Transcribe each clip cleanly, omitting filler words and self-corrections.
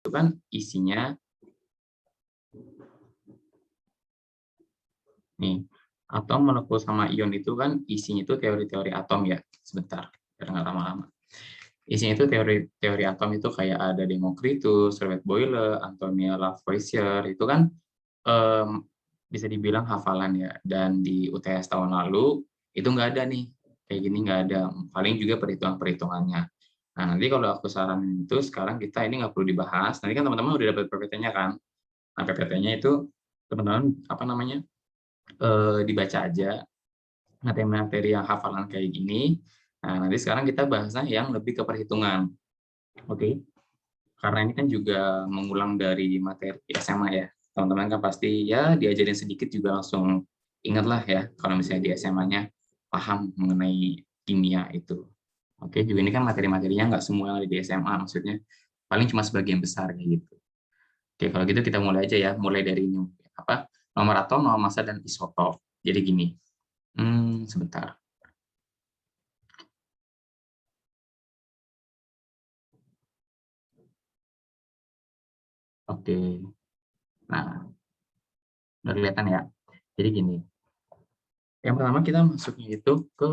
itu kan isinya nih, atom, molekul sama ion itu kan isinya itu teori-teori atom ya. Sebentar, biar nggak lama-lama. Isinya itu teori atom itu kayak ada Democritus, Robert Boyle, Antonia Lavoisier, itu kan bisa dibilang hafalan ya. Dan di UTS tahun lalu itu nggak ada nih, kayak gini nggak ada. Paling juga perhitungan-perhitungannya. Nah, nanti kalau aku saranin itu sekarang kita ini nggak perlu dibahas. Nanti kan teman-teman udah dapat PPT-nya kan. Nah, PPT-nya itu teman-teman apa namanya dibaca aja materi-materi yang hafalan kayak gini. Nah, nanti sekarang kita bahasnya yang lebih ke perhitungan. Oke? Karena ini kan juga mengulang dari materi SMA ya. Teman-teman kan pasti ya diajarin sedikit juga langsung ingat lah ya kalau misalnya di SMA-nya paham mengenai kimia itu. Oke, juga ini kan materi-materinya nggak semua yang ada di SMA, maksudnya paling cuma sebagian besar kayak gitu. Oke, kalau gitu kita mulai aja ya, mulai dari apa nomor atom, nomor massa, dan isotop. Jadi gini, sebentar. Oke, nah udah kelihatan ya. Jadi gini, yang pertama kita masuknya itu ke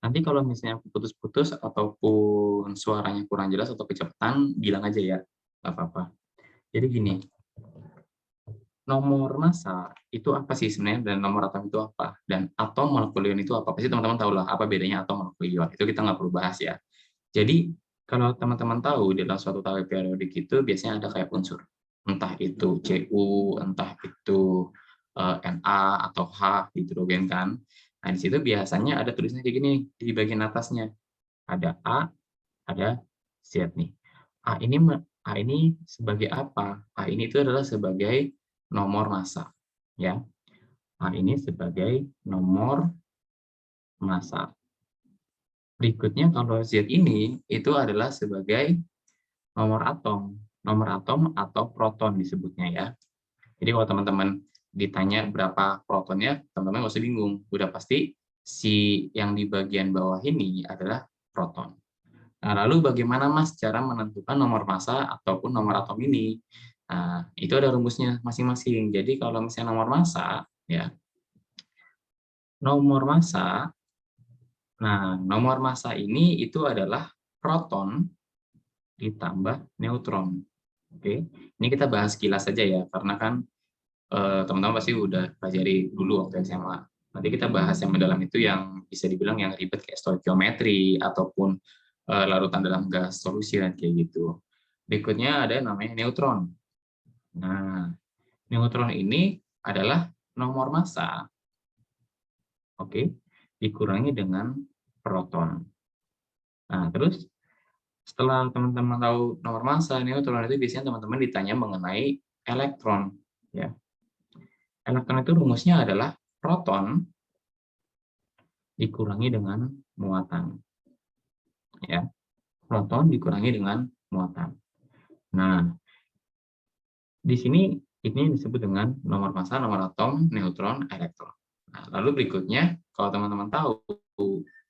nanti kalau misalnya putus-putus ataupun suaranya kurang jelas atau kecepatan, bilang aja ya, nggak apa-apa. Jadi gini, nomor massa itu apa sih sebenarnya, dan nomor atom itu apa, dan atom, molekul, ion itu apa? Pasti teman-teman tahu lah apa bedanya atom, molekul, ion. Itu kita nggak perlu bahas ya. Jadi kalau teman-teman tahu di dalam suatu tali periodik itu biasanya ada kayak unsur, entah itu Cu, entah itu Na atau H hidrogen kan. Nah di situ biasanya ada tulisannya kayak gini di bagian atasnya, ada A, ada Z nih. A ini sebagai apa? A ini itu adalah sebagai nomor massa, ya. A ini sebagai nomor massa. Berikutnya kalau Z ini itu adalah sebagai nomor atom atau proton disebutnya ya. Jadi kalau teman-teman ditanya berapa protonnya, teman-teman nggak usah bingung. Udah pasti si yang di bagian bawah ini adalah proton. Nah, lalu bagaimana Mas cara menentukan nomor massa ataupun nomor atom ini? Nah, itu ada rumusnya masing-masing. Jadi kalau misalnya nomor massa, ya, nomor massa, nah nomor massa ini itu adalah proton ditambah neutron. Oke, ini kita bahas kilas saja ya, karena kan teman-teman pasti udah pelajari dulu waktu SMA. Nanti kita bahas yang mendalam itu yang bisa dibilang yang ribet kayak stoikiometri ataupun larutan dalam gas solusi dan kayak gitu. Berikutnya ada yang namanya neutron. Nah, neutron ini adalah nomor massa, oke, dikurangi dengan proton. Nah, terus setelah teman-teman tahu nomor massa, neutron itu biasanya teman-teman ditanya mengenai elektron, ya. Elektron itu rumusnya adalah proton dikurangi dengan muatan, ya. Proton dikurangi dengan muatan. Nah, di sini ini disebut dengan nomor massa, nomor atom, neutron, elektron. Nah, lalu berikutnya, kalau teman-teman tahu,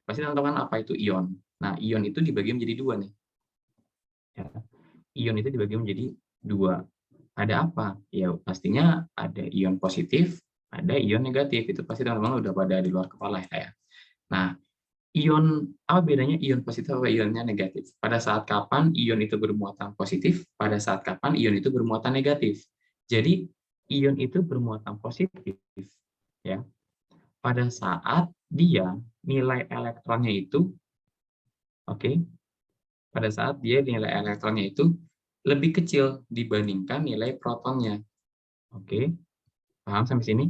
pasti teman-teman apa itu ion. Nah, ion itu dibagi menjadi dua nih. Ya. Ion itu dibagi menjadi dua. Ada apa? Ya, pastinya ada ion positif, ada ion negatif. Itu pasti teman-teman udah pada di luar kepala ya. Nah, ion, apa bedanya ion positif atau ionnya negatif? Pada saat kapan ion itu bermuatan positif, pada saat kapan ion itu bermuatan negatif. Jadi, ion itu bermuatan positif, ya, pada saat dia nilai elektronnya itu, oke, pada saat dia nilai elektronnya itu lebih kecil dibandingkan nilai protonnya. Oke, paham sampai sini?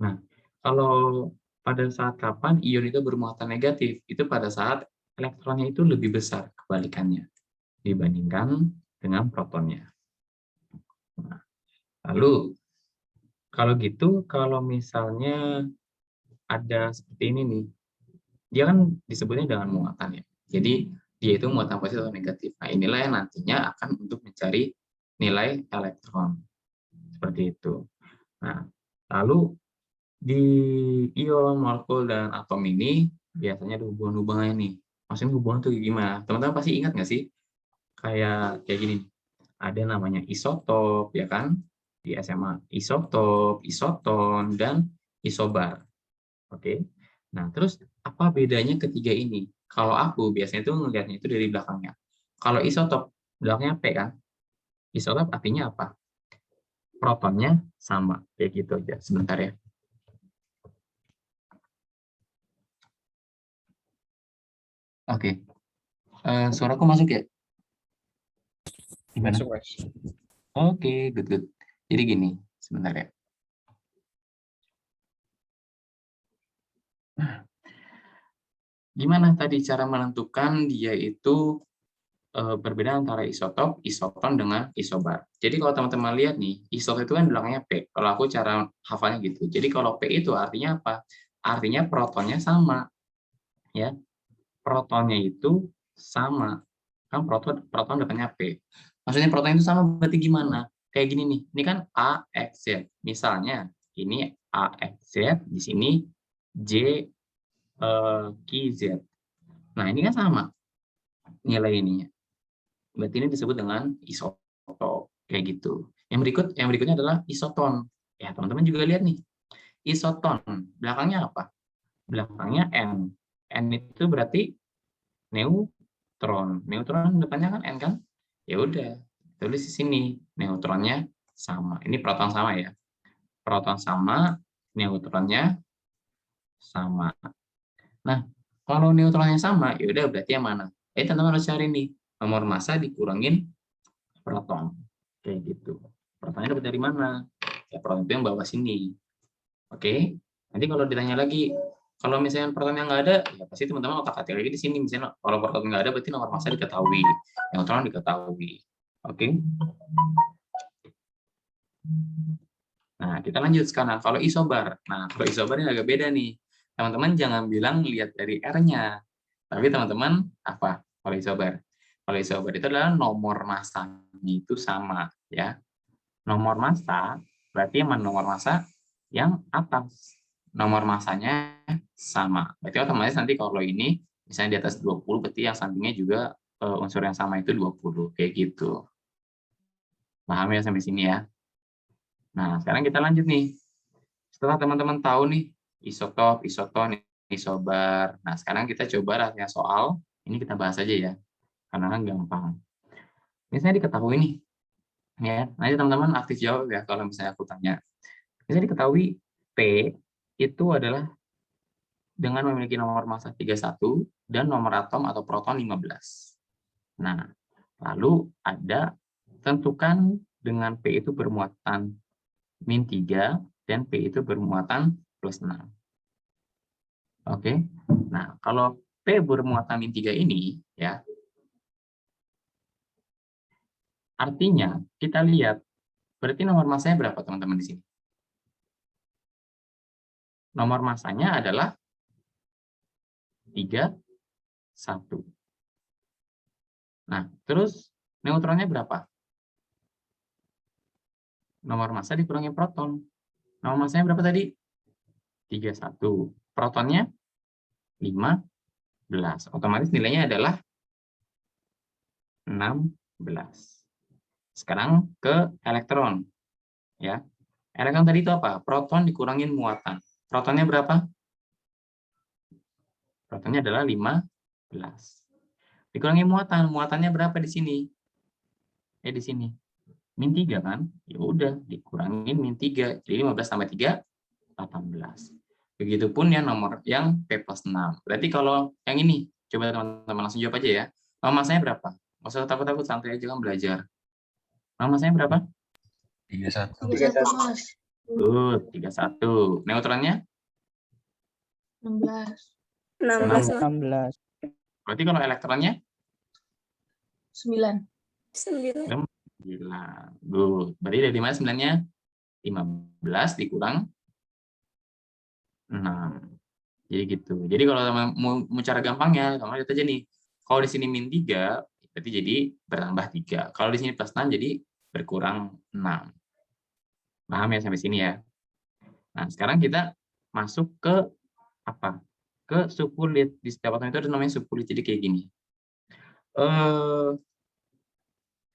Nah, kalau pada saat kapan ion itu bermuatan negatif, itu pada saat elektronnya itu lebih besar kebalikannya dibandingkan dengan protonnya. Nah, lalu kalau gitu, kalau misalnya ada seperti ini nih, dia kan disebutnya dengan muatan ya. Jadi dia itu muatan positif atau negatif. Nah, inilah yang nantinya akan untuk mencari nilai elektron. Seperti itu. Nah, lalu di ion, molekul, dan atom ini biasanya ada hubungan-hubungannya nih. Maksudnya hubungan itu gimana? Teman-teman pasti ingat nggak sih? kayak gini. Ada namanya isotop, ya kan? Di SMA, isotop, isoton, dan isobar. Oke. Nah, terus apa bedanya ketiga ini? Kalau aku biasanya itu melihatnya itu dari belakangnya. Kalau isotop, belakangnya P kan? Isotop artinya apa? Protonnya sama. Kayak gitu aja. Sebentar ya. Oke. Suaraku masuk ya? Gimana? Masuk, Mas. Oke, good, good. Jadi gini, sebentar ya. Gimana tadi cara menentukan dia itu perbedaan antara isotop, isoton dengan isobar. Jadi kalau teman-teman lihat nih, isotop itu kan belakangnya P. Kalau aku cara hafalnya gitu. Jadi kalau P itu artinya apa? Artinya protonnya sama, ya. Protonnya itu sama. Kan proton depannya P. Maksudnya proton itu sama berarti gimana? Kayak gini nih. Ini kan A, X, Z. Misalnya ini A, X, Z, di sini J, Q, Z. Nah, ini kan sama nilai ininya. Berarti ini disebut dengan isotop kayak gitu. Yang berikutnya adalah isoton. Ya, teman-teman juga lihat nih. Isoton belakangnya apa? Belakangnya N. N itu berarti neutron. Neutron depannya kan N kan? Ya udah, tulis di sini neutronnya sama. Ini proton sama ya. Proton sama, neutronnya sama. Nah, kalau neutronnya sama, ya udah berarti yang mana? Teman-teman harus cari nih. Nomor massa dikurangin proton. Kayak gitu. Protonnya dapat dari mana? Ya, proton itu yang bawah sini. Oke? Nanti kalau ditanya lagi, kalau misalnya protonnya nggak ada, ya pasti teman-teman otak-atik lagi di sini. Misalnya kalau proton nggak ada, berarti nomor massa diketahui. Neutron diketahui. Oke? Nah, kita lanjut sekarang. Kalau isobar. Nah, kalau isobar ini agak beda nih. Teman-teman jangan bilang lihat dari R-nya. Tapi teman-teman, apa? Kalau isobar. Kalau isobar itu adalah nomor massanya itu sama. Ya. Nomor massa, berarti yang nomor massa yang atas. Nomor massanya sama. Berarti otomatis nanti kalau ini, misalnya di atas 20, berarti yang sampingnya juga unsur yang sama itu 20. Kayak gitu. Paham ya sampai sini ya? Nah, sekarang kita lanjut nih. Setelah teman-teman tahu nih, isotop, isoton, isobar. Nah, sekarang kita coba latihan soal. Ini kita bahas aja ya, karena kan gampang. Misalnya diketahui nih, ya, nanti teman-teman aktif jawab ya kalau misalnya aku tanya. Misalnya diketahui P itu adalah dengan memiliki nomor massa 31 dan nomor atom atau proton 15. Nah, lalu ada tentukan dengan P itu bermuatan min 3 dan P itu bermuatan plus 6. Oke. Nah, kalau P bermuatan min 3 ini, ya, artinya kita lihat, berarti nomor massanya berapa teman-teman di sini? Nomor massanya adalah 3, 1. Nah, terus neutronnya berapa? Nomor massa dikurangi proton. Nomor massanya berapa tadi? 31. Protonnya 15. Otomatis nilainya adalah 16. Sekarang ke elektron. Ya. Elektron tadi itu apa? Proton dikurangin muatan. Protonnya berapa? Protonnya adalah 15. Dikurangi muatan. Muatannya berapa di sini? Di sini. Min 3 kan? Ya udah, dikurangin min 3. Jadi 15 tambah 3, 18. Begitupun yang nomor yang P plus 6. Berarti kalau yang ini, coba teman-teman langsung jawab aja ya. Nomor masanya berapa? Nggak usah takut-takut, santai aja kan belajar. Nomor masanya berapa? 31. 31, Mas. Good, 31. Neutronnya? 16. 16. 16. Berarti kalau elektronnya? 9. 9. 9. Good. Berarti dari mana 9-nya? 15 dikurang 6. Jadi gitu. Jadi kalau mau cara gampangnya, kamu lihat aja nih. Kalau di sini min 3, berarti jadi bertambah 3. Kalau di sini plus 6, jadi berkurang 6. Paham ya sampai sini ya? Nah, sekarang kita masuk ke apa? Ke subkulit. Di setiap atom itu ada namanya subkulit. Jadi kayak gini.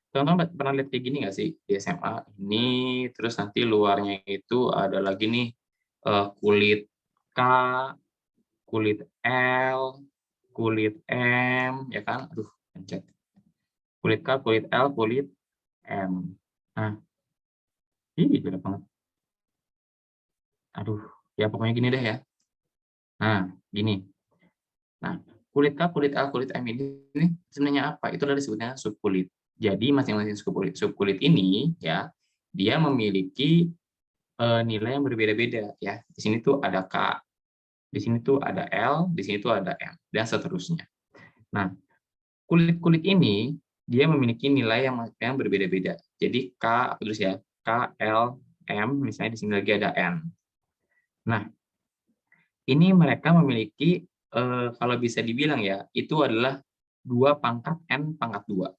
Teman-teman pernah lihat kayak gini nggak sih di SMA ini, terus nanti luarnya itu ada lagi nih kulit K, kulit L, kulit M, ya kan? Aduh, pencet. Kulit K, kulit L, kulit M. Nah, ini beda banget. Aduh, ya pokoknya gini deh ya. Nah, gini. Nah, kulit K, kulit L, kulit M ini sebenarnya apa? Itu adalah disebutnya subkulit. Jadi masing-masing subkulit ini ya, dia memiliki nilai yang berbeda-beda ya. Di sini tuh ada K, di sini tuh ada L, di sini tuh ada M, dan seterusnya. Nah, kulit-kulit ini dia memiliki nilai yang berbeda-beda. Jadi K terus ya, K, L, M, misalnya di sini lagi ada N. Nah, ini mereka memiliki kalau bisa dibilang ya, itu adalah 2 pangkat N pangkat 2.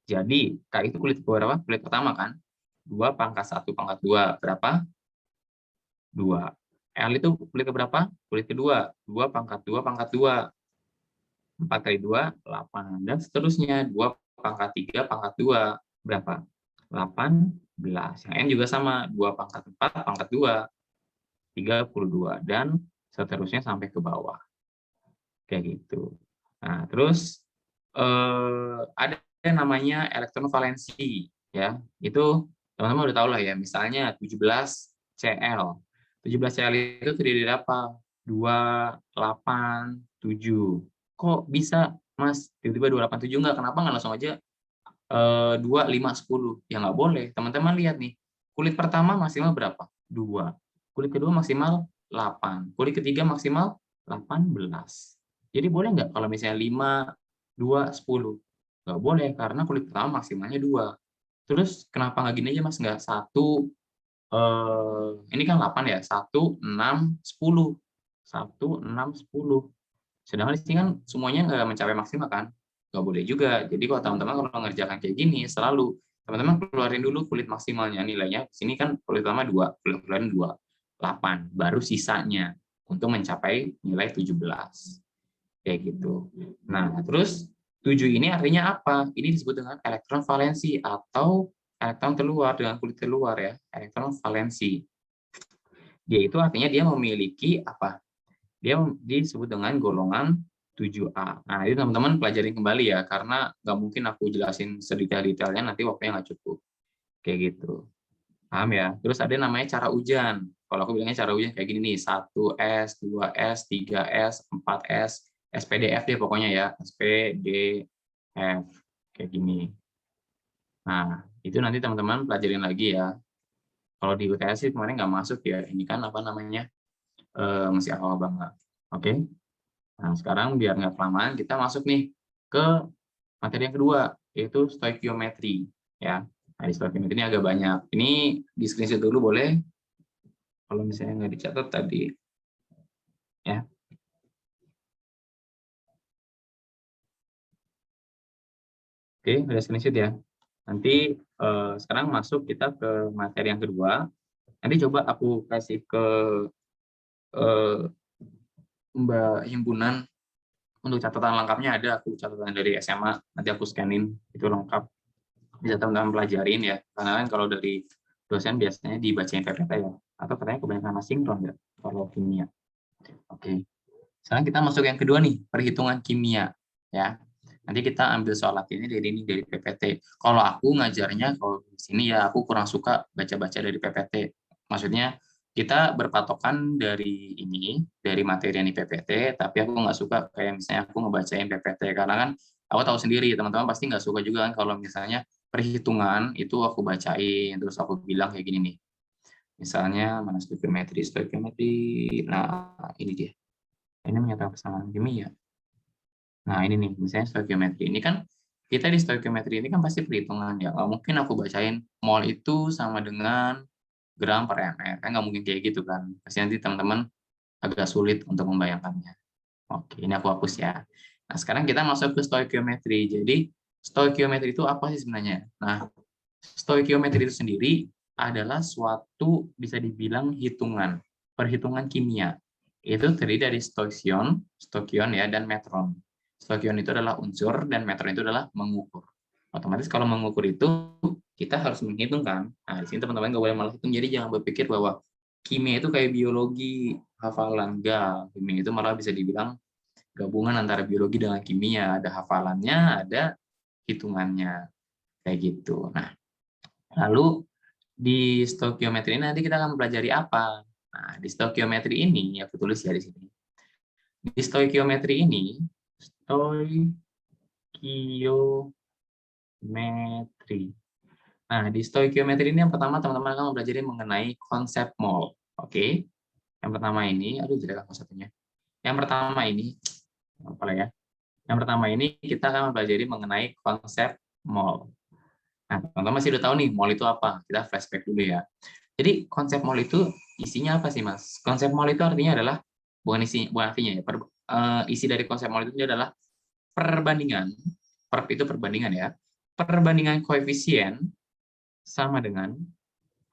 Jadi, K itu kulit berapa? Kulit pertama kan? 2 pangkat 1 pangkat 2 berapa? 2. L itu kulit keberapa? Kulit kedua. 2 pangkat 2 pangkat 2. 4 kali 2, 8. Dan seterusnya. 2 pangkat 3 pangkat 2. Berapa? 18. Yang N juga sama. 2 pangkat 4 pangkat 2. 32. Dan seterusnya sampai ke bawah. Kayak gitu. Nah, terus ada yang namanya elektron valensi. Ya, itu teman-teman udah tahu lah ya. Misalnya 17 Cl. 17 Cl itu terdiri dari apa? 2, 8, 7. Kok bisa, Mas? Tiba-tiba 287 enggak? Kenapa nggak langsung aja 2, 5, 10? Ya nggak boleh. Teman-teman lihat nih. Kulit pertama maksimal berapa? 2. Kulit kedua maksimal 8. Kulit ketiga maksimal 18. Jadi boleh nggak kalau misalnya 5, 2, 10? Nggak boleh, karena kulit pertama maksimalnya 2. Terus kenapa nggak gini aja, Mas? Nggak 1, ini kan 8 ya, 1, 6, 10. 1, 6, 10. Sedangkan di sini kan semuanya nggak mencapai maksimal kan? Nggak boleh juga. Jadi kalau teman-teman kalau mengerjakan kayak gini, selalu teman-teman keluarin dulu kulit maksimalnya nilainya. Di sini kan kulit pertama 2, keluarin 2, 8. Baru sisanya untuk mencapai nilai 17. Kayak gitu. Nah, terus 7 ini artinya apa? Ini disebut dengan elektron valensi atau elektron terluar dengan kulit terluar ya, elektron valensi. Dia itu artinya dia memiliki apa? Dia disebut dengan golongan 7A. Nah, itu teman-teman pelajarin kembali ya, karena nggak mungkin aku jelasin sedetail-detailnya, nanti waktunya nggak cukup. Kayak gitu. Paham ya? Terus ada namanya cara ujian. Kalau aku bilangnya cara ujian kayak gini nih, 1S, 2S, 3S, 4S, SPDF deh pokoknya ya, SPDF. Kayak gini. Nah, itu nanti teman-teman pelajarin lagi ya. Kalau di UTS sih kemarin nggak masuk ya, ini kan apa namanya, masih awal banget. Oke? Nah, sekarang biar nggak kelamaan, kita masuk nih ke materi yang kedua, yaitu stoikiometri. Ya. Nah, di stoikiometri ini agak banyak. Ini di screenshot dulu boleh, kalau misalnya nggak dicatat tadi. Ya. Oke, udah screenshot ya. Nanti sekarang masuk kita ke materi yang kedua. Nanti coba aku kasih ke Mbak Himpunan untuk catatan lengkapnya ada, aku catatan dari SMA, nanti aku scanin, itu lengkap. Bisa teman-teman pelajarin ya, karena kan kalau dari dosen biasanya dibacain PPT ya, atau katanya kebanyakan asinkron ya, kalau kimia. Oke, sekarang kita masuk yang kedua nih, perhitungan kimia. Ya, nanti kita ambil soal ini dari PPT. Kalau aku ngajarnya, kalau di sini ya aku kurang suka baca-baca dari PPT. Maksudnya kita berpatokan dari ini, dari materi yang di PPT, tapi aku nggak suka kayak misalnya aku ngebacain PPT, karena kan aku tahu sendiri, teman-teman pasti nggak suka juga kan kalau misalnya perhitungan itu aku bacain, terus aku bilang kayak gini nih, misalnya mana stoikiometri, nah ini dia, ini menyatakan persamaan kimia. Nah ini nih, misalnya stoikiometri, ini kan kita di stoikiometri ini kan pasti perhitungan ya, nggak mungkin aku bacain mol itu sama dengan gram per ml, kan nggak mungkin kayak gitu kan, pasti nanti teman-teman agak sulit untuk membayangkannya. Oke, ini aku hapus ya. Nah, sekarang kita masuk ke stoikiometri. Jadi, stoikiometri itu apa sih sebenarnya? Nah, stoikiometri itu sendiri adalah suatu bisa dibilang hitungan, perhitungan kimia. Itu terdiri dari stoikion ya, dan metron. Stoikion itu adalah unsur dan metron itu adalah mengukur. Otomatis kalau mengukur itu, kita harus menghitung kan. Nah, di sini teman-teman nggak boleh malah hitung, jadi jangan berpikir bahwa kimia itu kayak biologi, hafalan. Enggak, kimia itu malah bisa dibilang gabungan antara biologi dengan kimia. Ada hafalannya, ada hitungannya. Kayak gitu. Nah, lalu di stoikiometri ini nanti kita akan mempelajari apa? Nah, di stoikiometri ini, aku tulis ya di sini. Di stoikiometri ini, stoikiometri. Nah, di stoikiometri ini yang pertama teman-teman akan mempelajari mengenai konsep mol. Oke. Yang pertama ini, aduh jelek aku satunya. Yang pertama ini, apa ya? Yang pertama ini kita akan mempelajari mengenai konsep mol. Nah, teman-teman masih udah tahu nih, mol itu apa? Kita flashback dulu ya. Jadi konsep mol itu isinya apa sih, Mas? Konsep mol itu artinya adalah bukan artinya ya. Isi dari konsep mol itu adalah perbandingan. Itu perbandingan ya. Perbandingan koefisien sama dengan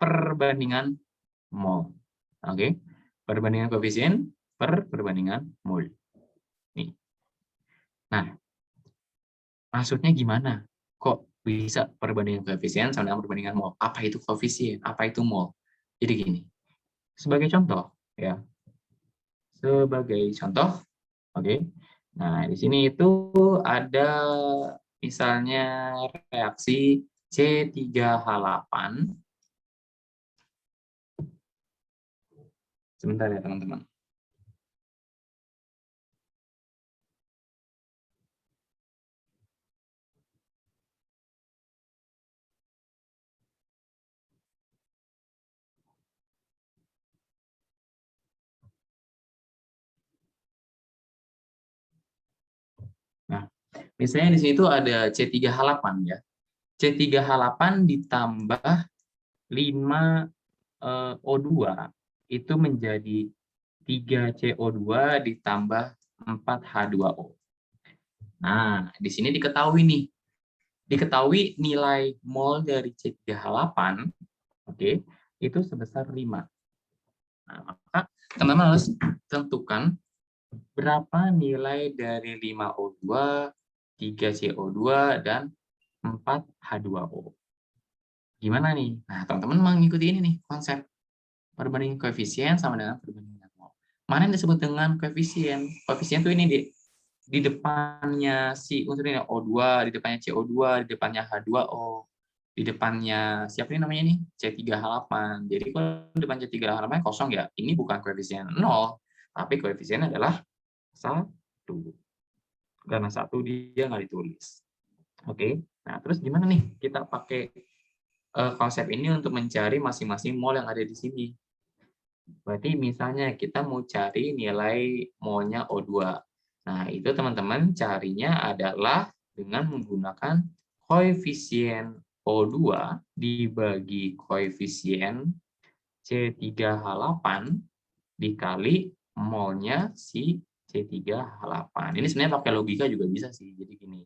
perbandingan mol. Oke. Perbandingan koefisien per perbandingan mol. Nih. Nah, maksudnya gimana? Kok bisa perbandingan koefisien sama dengan perbandingan mol? Apa itu koefisien? Apa itu mol? Jadi gini. Sebagai contoh, ya. Sebagai contoh, oke. Nah, di sini itu ada misalnya reaksi C3H8. Sebentar ya, teman-teman. Nah, misalnya di sini itu ada C3H8 ya. C3H8 ditambah 5 O2 itu menjadi 3CO2 ditambah 4H2O. Nah, di sini diketahui nilai mol dari C3H8, oke, itu sebesar 5. Nah, maka teman-teman harus tentukan berapa nilai dari 5O2, 3CO2, dan 4H2O. Gimana nih? Nah, teman-teman mengikuti ini nih, konsep perbandingan koefisien sama dengan perbandingan mol. Mana yang disebut dengan koefisien? Koefisien itu ini di depannya si unsur ini O2, di depannya CO2, di depannya H2O, di depannya siapa ini namanya nih? C3H8. Jadi kalau di depan C3H8 kosong ya, ini bukan koefisien 0, tapi koefisien adalah 1. Karena 1 dia nggak ditulis. Oke. Nah, terus gimana nih kita pakai konsep ini untuk mencari masing-masing mol yang ada di sini? Berarti misalnya kita mau cari nilai molnya O2. Nah, itu teman-teman carinya adalah dengan menggunakan koefisien O2 dibagi koefisien C3H8 dikali molnya si C3H8. Ini sebenarnya pakai logika juga bisa sih. Jadi gini.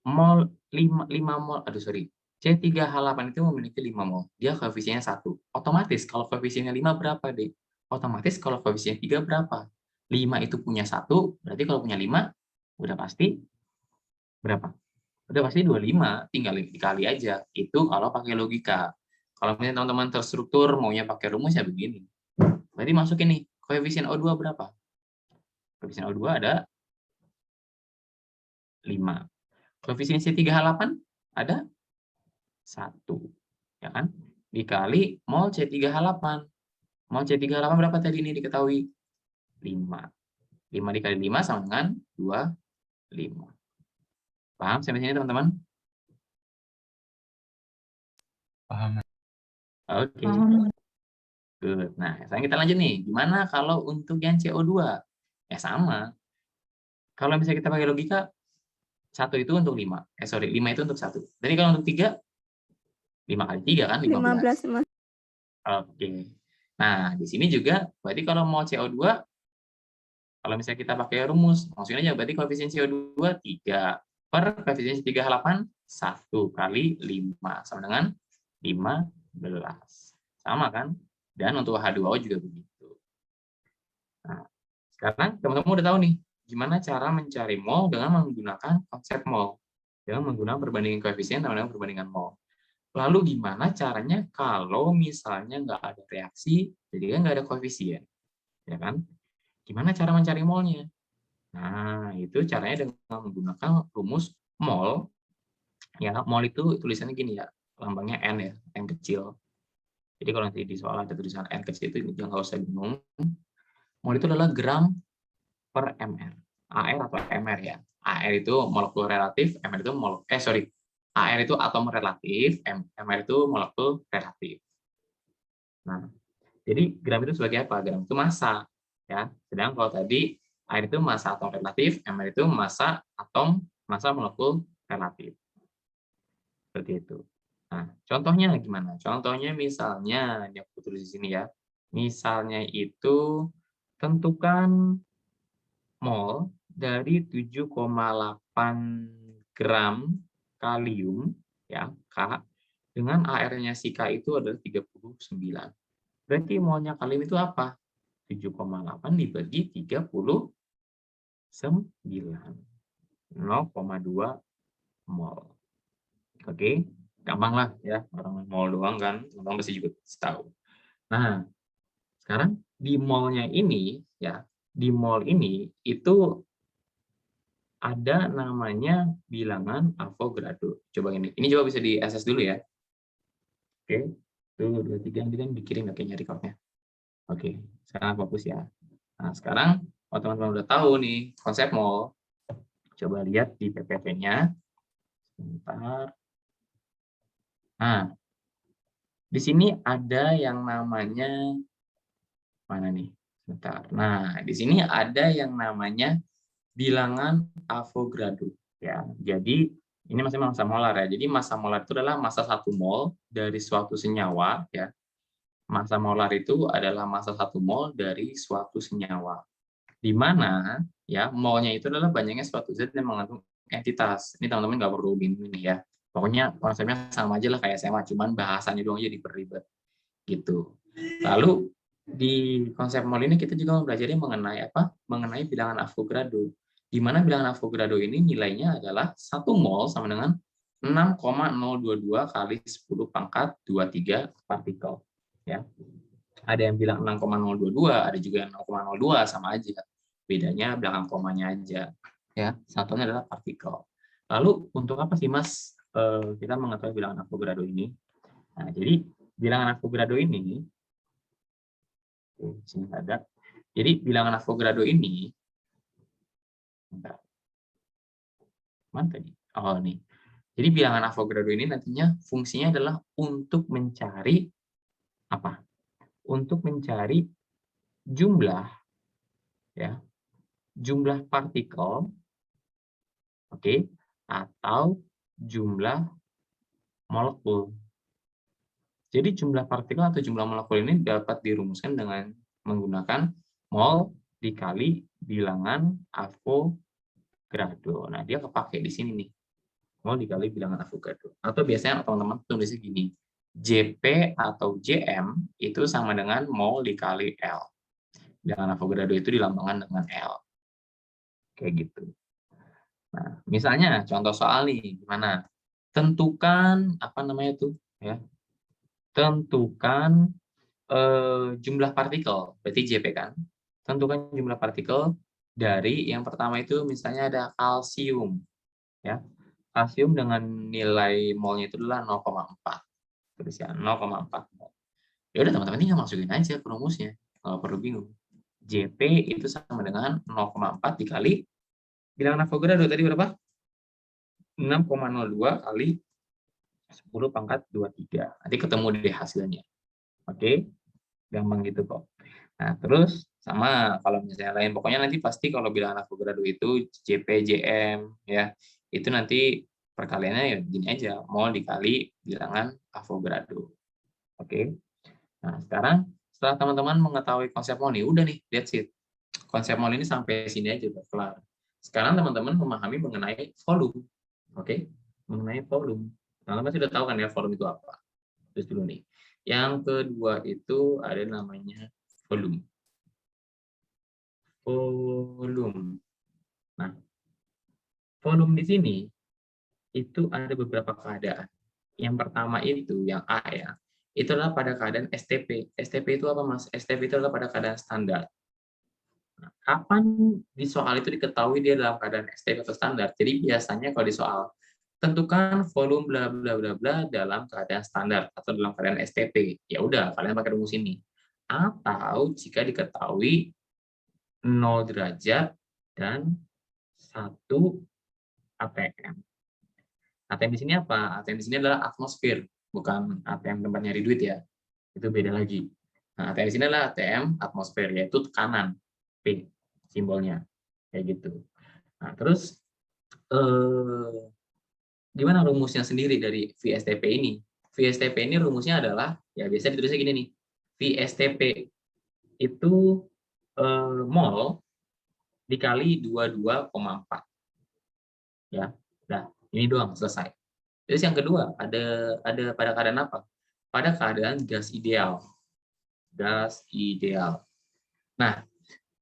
Mol 5 mol, aduh sorry. C3H8 itu memiliki 5 mol. Dia koefisiennya 1. Otomatis kalau koefisiennya 5 berapa, Dek? Otomatis kalau koefisiennya 3 berapa? 5 itu punya 1, berarti kalau punya 5 udah pasti berapa? Udah pasti 25, tinggal dikali aja. Itu kalau pakai logika. Kalau misalnya teman-teman terstruktur maunya pakai rumus ya begini. Berarti masukin nih, koefisien O2 berapa? Koefisien O2 ada 5. Koefisien C3H8 ada 1. Ya kan? Dikali mol C3H8. Mol C3H8 berapa tadi ini diketahui? 5. 5 dikali 5 sama dengan 25. Paham sampai sini teman-teman? Paham. Oke. Good. Nah, sekarang kita lanjut nih. Gimana kalau untuk yang CO2? Ya sama. Kalau misalnya kita pakai logika, 1 itu untuk 5. 5 itu untuk 1. Jadi kalau untuk 3, 5 kali 3 kan 15. 15, Mas. Oke. Nah, di sini juga berarti kalau mau CO2, kalau misalnya kita pakai rumus, langsung aja berarti koefisien CO2 3 per koefisien C3H8 1 kali 5 sama dengan 15. Sama kan? Dan untuk H2O juga begitu. Nah, sekarang teman-teman udah tahu nih, gimana cara mencari mol dengan menggunakan konsep mol, dengan menggunakan perbandingan koefisien dengan perbandingan mol. Lalu gimana caranya kalau misalnya nggak ada reaksi, jadi kan nggak ada koefisien, ya kan? Gimana cara mencari molnya? Nah, itu caranya dengan menggunakan rumus mol. Ya, mol itu tulisannya gini ya, lambangnya N ya, N kecil. Jadi kalau nanti di soal ada tulisan N kecil itu jangan nggak usah bingung. Mol itu adalah gram per mr. AR atau mr ya. AR itu molekul relatif, mr itu AR itu atom relatif, mr itu molekul relatif. Nah, jadi gram itu sebagai apa? Gram itu massa, ya. Sedang kalau tadi air itu massa atom relatif, mr itu massa molekul relatif. Seperti itu. Nah, contohnya gimana? Contohnya misalnya, ini aku tulis di sini ya. Misalnya itu tentukan mol dari 7,8 gram kalium ya, K, dengan AR-nya si K itu adalah 39. Berarti molnya kalium itu apa? 7,8 dibagi 39. 0,2 mol. Oke, gampang lah ya, orang mol doang kan, orang pasti juga tahu. Nah, sekarang di molnya ini ya, di mol ini itu ada namanya bilangan Avogadro. Coba ini coba bisa di SS dulu ya. Oke, 1, 2, 3, nanti kan dikirim ya kayaknya recordnya. Oke, sekarang fokus ya. Nah, sekarang kalau teman-teman udah tahu nih konsep mol, coba lihat di PPT-nya. Sebentar. Nah, di sini ada yang namanya mana nih? Sebentar. Nah, di sini ada yang namanya bilangan Avogadro ya. Jadi ini masih massa molar ya. Jadi massa molar itu adalah massa 1 mol dari suatu senyawa ya. Massa molar itu adalah massa 1 mol dari suatu senyawa. Di mana ya molnya itu adalah banyaknya suatu zat yang mengandung entitas. Ini teman-teman nggak perlu bingung nih ya. Pokoknya konsepnya sama aja lah kayak SMA, cuman bahasanya doang aja diperribet gitu. Lalu di konsep mol ini kita juga mempelajari mengenai apa? Mengenai bilangan Avogadro. Di mana bilangan Avogadro ini nilainya adalah 1 mol sama dengan 6,022 kali 10 pangkat 23 partikel. Ya. Ada yang bilang 6,022, ada juga yang 0,02, sama aja. Bedanya belakang komanya aja. Ya, satunya adalah partikel. Lalu untuk apa sih Mas kita mengetahui bilangan Avogadro ini? Nah, jadi bilangan Avogadro ini sini ada. Jadi bilangan Avogadro ini, mana tadi? Oh nih. Jadi bilangan Avogadro ini nantinya fungsinya adalah untuk mencari apa? Untuk mencari jumlah ya, jumlah partikel, oke, atau jumlah molekul. Jadi jumlah partikel atau jumlah molekul ini dapat dirumuskan dengan menggunakan mol dikali bilangan Avogadro. Nah, dia kepake di sini nih. Mol dikali bilangan Avogadro. Atau biasanya teman-teman tulisnya gini. JP atau JM itu sama dengan mol dikali L. Bilangan Avogadro itu dilambangkan dengan L. Kayak gitu. Nah, misalnya contoh soal nih, gimana? Tentukan apa namanya tuh, ya? Tentukan jumlah partikel, berarti JP kan? Tentukan jumlah partikel dari yang pertama itu misalnya ada kalsium, ya. Kalsium dengan nilai molnya itu adalah 0,4. Tulis ya, 0,4 mol. Ya udah teman-teman tinggal masukin aja ke rumusnya, nggak perlu bingung. JP itu sama dengan 0,4 dikali bilangan Avogadro tadi berapa? 6,02 kali 10 pangkat 23. Nanti ketemu deh hasilnya. Oke, gampang gitu kok. Nah, terus sama kalau misalnya lain, pokoknya nanti pasti kalau bilangan Avogadro itu JP, JM, ya, itu nanti perkaliannya ya gini aja, mol dikali bilangan Avogadro. Oke, nah sekarang setelah teman-teman mengetahui konsep mol nih, udah nih, that's it. Konsep mol ini sampai sini aja udah kelar. Sekarang teman-teman memahami mengenai volume. Oke, mengenai volume. Teman-teman sudah tahu kan ya volume itu apa. Terus dulu nih. Yang kedua itu ada namanya volume. Volume. Nah, volume di sini itu ada beberapa keadaan. Yang pertama itu, yang A ya, itu adalah pada keadaan STP. STP itu apa, Mas? STP itu adalah pada keadaan standar. Nah, kapan di soal itu diketahui dia dalam keadaan STP atau standar? Jadi biasanya kalau di soal, tentukan volume bla bla bla bla dalam keadaan standar atau dalam keadaan STP. Ya udah, kalian pakai rumus ini. Atau jika diketahui 0 derajat dan 1 ATM. ATM di sini apa? ATM di sini adalah atmosfer, bukan ATM tempat nyari duit ya. Itu beda lagi. Nah, ATM di sini adalah ATM atmosfer, yaitu tekanan P simbolnya. Kayak gitu. Nah, terus gimana rumusnya sendiri dari VSTP ini? VSTP ini rumusnya adalah, ya biasa ditulisnya gini nih. VSTP itu mol dikali 22,4. Ya. Nah, ini doang selesai. Terus yang kedua, ada pada keadaan apa? Pada keadaan gas ideal. Gas ideal. Nah,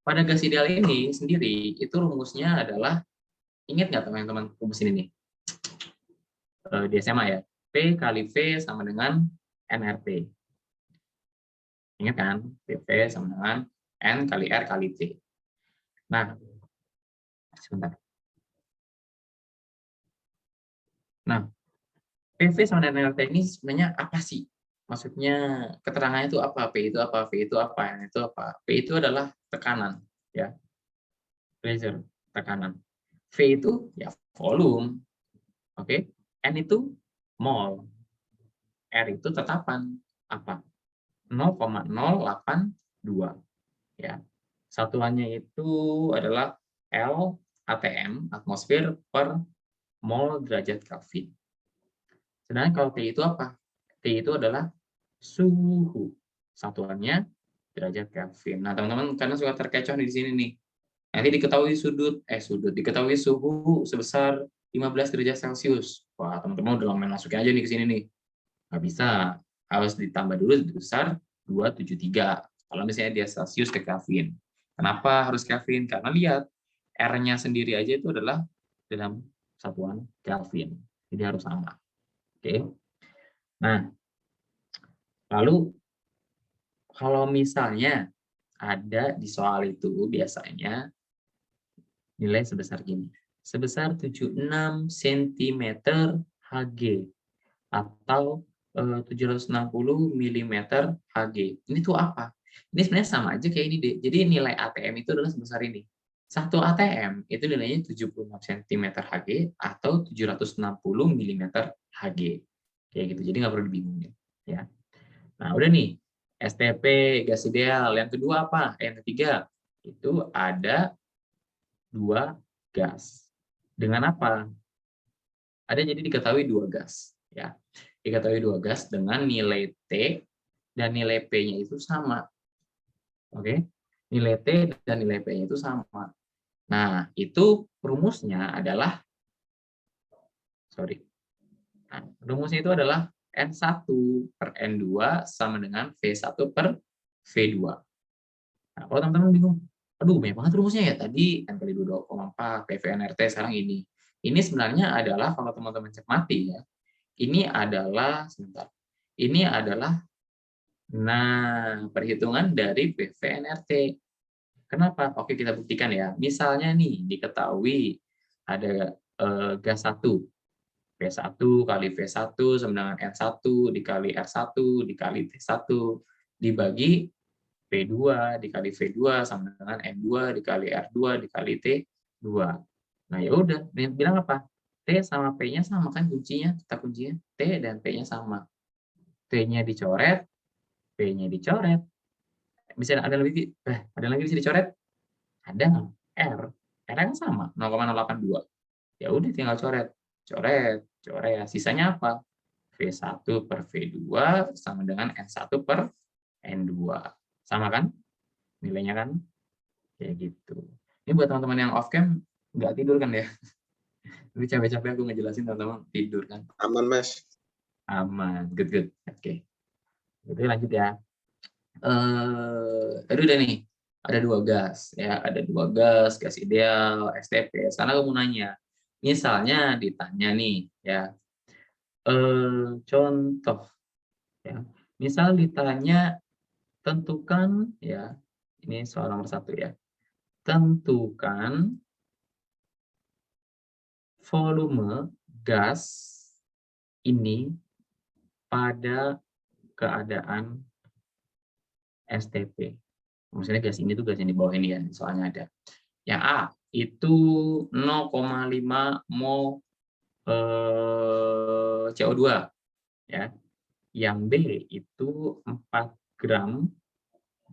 pada gas ideal ini sendiri, itu rumusnya adalah, ingat nggak teman-teman rumus ini nih? Di SMA ya. P kali V sama dengan nRT. Ingat kan? PV sama dengan N kali R kali T. Nah, sebentar. Nah, PV sama dengan nRT ini sebenarnya apa sih? Maksudnya keterangannya itu apa? P itu apa? V itu apa? N itu apa? P itu adalah tekanan, ya. Pressure, tekanan. V itu ya volume. Oke. N itu mol. R itu tetapan apa? 0,082, ya. Satuannya itu adalah L ATM, atmosfer per mol derajat Kelvin. Sedangkan kalau T itu apa? T itu adalah suhu. Satuannya derajat Kelvin. Nah, teman-teman karena suka terkecoh di sini nih. Nanti diketahui diketahui suhu sebesar 15 derajat Celcius. Wah, teman-teman udah main masukin aja nih ke sini nih. Nggak bisa. Harus ditambah dulu sebesar 273. Kalau misalnya dia Celcius ke Kelvin. Kenapa harus Kelvin? Karena lihat, R-nya sendiri aja itu adalah dalam satuan Kelvin. Jadi harus sama. Oke. Nah, lalu kalau misalnya ada di soal itu biasanya nilai sebesar gini. Sebesar 76 cm Hg atau 760 mm Hg. Ini tuh apa? Ini sebenarnya sama aja kayak ini deh. Jadi nilai ATM itu adalah sebesar ini. 1 ATM itu nilainya 76 cm Hg atau 760 mm Hg. Kayak gitu. Jadi nggak perlu dibingungin. Ya. Nah, udah nih. STP, gas ideal. Yang kedua apa? Yang ketiga, itu ada 2 gas. Dengan apa? Ada jadi diketahui 2 gas. Ya. Diketahui 2 gas dengan nilai T dan nilai P-nya itu sama. Oke? Nilai T dan nilai P-nya itu sama. Nah, itu rumusnya adalah, rumusnya itu adalah N1 per N2 sama dengan V1 per V2. Nah, kalau teman-teman bingung, aduh banyak banget rumusnya ya, tadi N kali 22,4, PV NRT, sekarang ini. Ini sebenarnya adalah, kalau teman-teman cermati ya, ini adalah, perhitungan dari PV NRT. Kenapa? Oke, kita buktikan ya. Misalnya nih, diketahui ada gas 1, P1 kali V1 sama dengan N1 dikali R1 dikali T1 dibagi P2 dikali V2 sama dengan N2 dikali R2 dikali T2. Nah, ya udah, bilang apa? T sama P-nya sama kan kuncinya, kata kuncinya. T dan P-nya sama. T-nya dicoret, P-nya dicoret. Bisa ada lagi bisa dicoret? Ada. R. R kan sama, 0,082. Ya udah tinggal coret. Coret. Sisanya apa? V1 per V2 sama dengan N1 per N2. Sama kan? Nilainya kan? Kayak gitu. Ini buat teman-teman yang off cam nggak tidur kan ya? Tapi capek-capek aku ngejelasin, teman-teman tidur kan? Aman, Mas. Aman. Good. Oke. Jadi lanjut ya. Udah nih. ada 2 gas, ya, ada 2 gas, gas ideal, STP. Sekarang aku mau nanya, misalnya ditanya nih, ya, contoh, ya, misal ditanya tentukan, ya, ini soal nomor 1 ya, tentukan volume gas ini pada keadaan STP. Maksudnya gas ini tuh gas yang di bawah ini ya, soalnya ada. Yang A itu 0,5 mol CO2 ya. Yang B itu 4 gram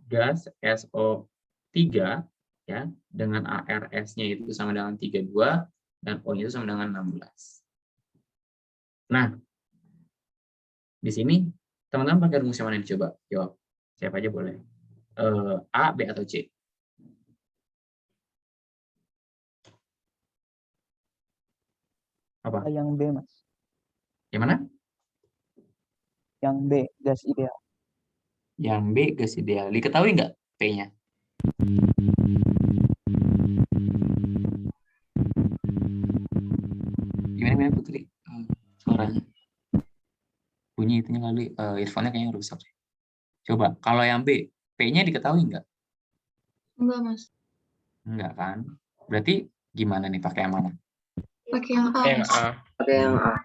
gas SO3 ya, dengan ARS-nya itu sama dengan 32 dan O-nya itu sama dengan 16. Nah, di sini teman-teman pakai rumus yang mana dicoba? Jawab. Siapa aja boleh. A, B, atau C? Apa? Yang B, Mas. Yang mana? Yang B, gas ideal. Yang B, gas ideal. Diketahui nggak P-nya? Gimana Putri? Suaranya. Bunyi itunya kali, earphone-nya kayaknya rusak. Coba, kalau yang B, P-nya diketahui nggak? Enggak, Mas. Enggak kan? Berarti gimana nih, pakai yang mana? Pakai yang A, Mas. Pakai yang A.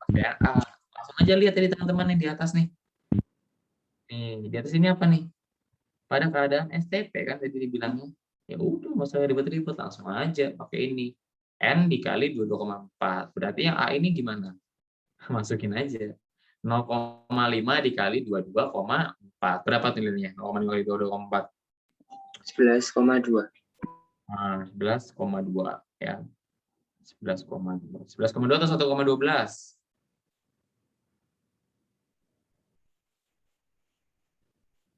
Pakai yang A. Langsung aja lihat tadi teman-teman yang di atas nih. Nih, di atas ini apa nih? Pada keadaan STP kan tadi dibilangnya. Ya udah, nggak usah ribet-ribet, langsung aja pakai ini. N dikali 22,4. Berarti yang A ini gimana? Masukin aja. 0,5 dikali 22,4. Berapa tuh nilainya? 0,5 kali 22,4. 11,2. Nah, 11,2 ya. 11,2. 11,2 atau 1,12?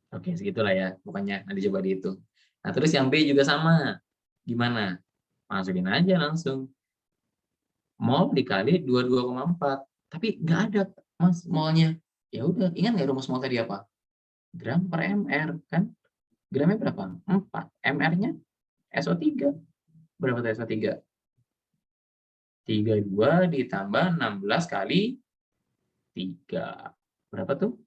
Oke, segitulah ya. Pokoknya nanti coba dihitung. Nah, terus yang B juga sama. Gimana? Masukin aja langsung. Mol dikali 22,4. Tapi nggak ada, Mas, molnya. Ya udah, ingat nggak rumus mol tadi apa? Gram per mr, kan? Gramnya berapa? 4. MR-nya SO3. Berapa tuh SO3? 32 ditambah 16 kali 3. Berapa tuh?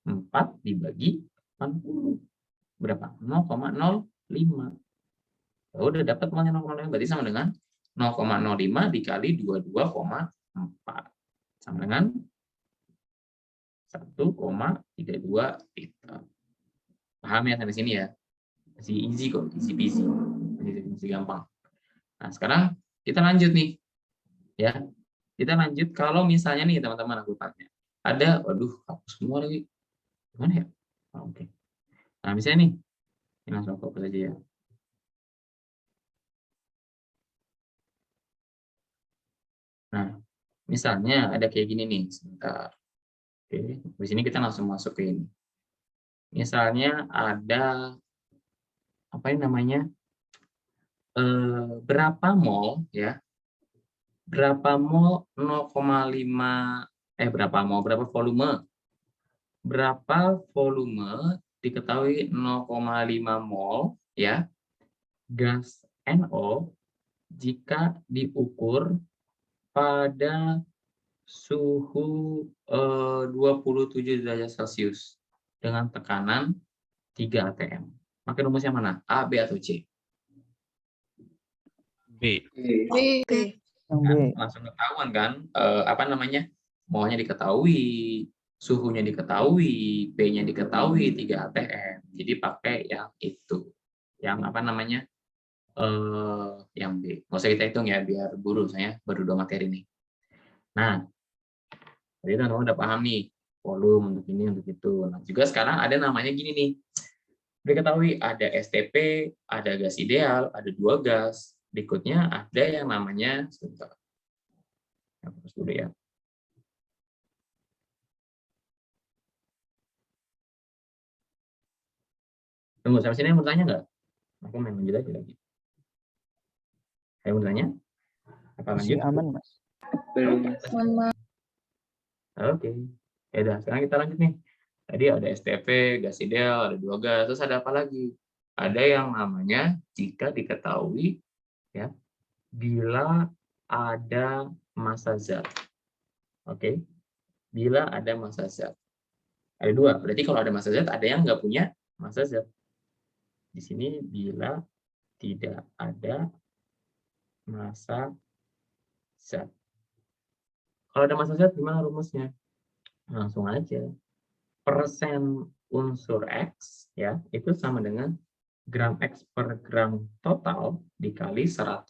4 dibagi 80. Berapa? 0,05. Ya udah dapat molnya 0,05. Berarti sama dengan 0,05 dikali 22,4. Sama dengan 1,32 liter. Paham ya sampai sini ya? Masih easy kok, easy peasy. Masih gampang. Nah, sekarang kita lanjut nih. Ya. Kita lanjut kalau misalnya nih teman-teman aku tanya. Ada, waduh, hapus semua lagi. Gimana ya? Oh, oke. Nah, misalnya nih. Ini langsung aku hapus aja ya. Nah, misalnya ada kayak gini nih. Sebentar. Oke, di sini kita langsung masuk ke ini. Misalnya ada apa ini namanya? Berapa mol ya? Berapa mol 0,5 berapa volume? Berapa volume diketahui 0,5 mol ya gas NO jika diukur pada suhu 27 derajat Celcius dengan tekanan 3 atm. Pakai rumus yang mana? A, B, atau C? B. B. Yang B. Kan langsung ketahuan kan, apa namanya, molnya diketahui, suhunya diketahui, P-nya diketahui 3 atm. Jadi pakai yang itu, yang apa namanya, yang B. Nggak usah kita hitung ya, biar buru saya baru 2 materi nih. Nah, jadi teman-teman udah paham nih, volume untuk ini, untuk itu. Nah, juga sekarang ada namanya gini nih, diketahui ada STP, ada gas ideal, ada 2 gas. Berikutnya ada yang namanya, sebentar, hapus dulu ya. Tunggu, sampai sini yang mau tanya nggak? Aku main lanjut aja lagi. Saya mau tanya? Apa Masih lanjut? aman, Mas. Belum. Oke. Ya udah, sekarang kita lanjut nih. Tadi ada STP, gas ideal, ada 2 gas, terus ada apa lagi? Ada yang namanya jika diketahui ya, bila ada massa zat. Oke. Bila ada massa zat. Ada 2, berarti kalau ada massa zat, ada yang nggak punya massa zat. Di sini bila tidak ada massa zat. Kalau ada massa zat, gimana rumusnya? Langsung aja. Persen unsur X ya itu sama dengan gram X per gram total dikali 100%.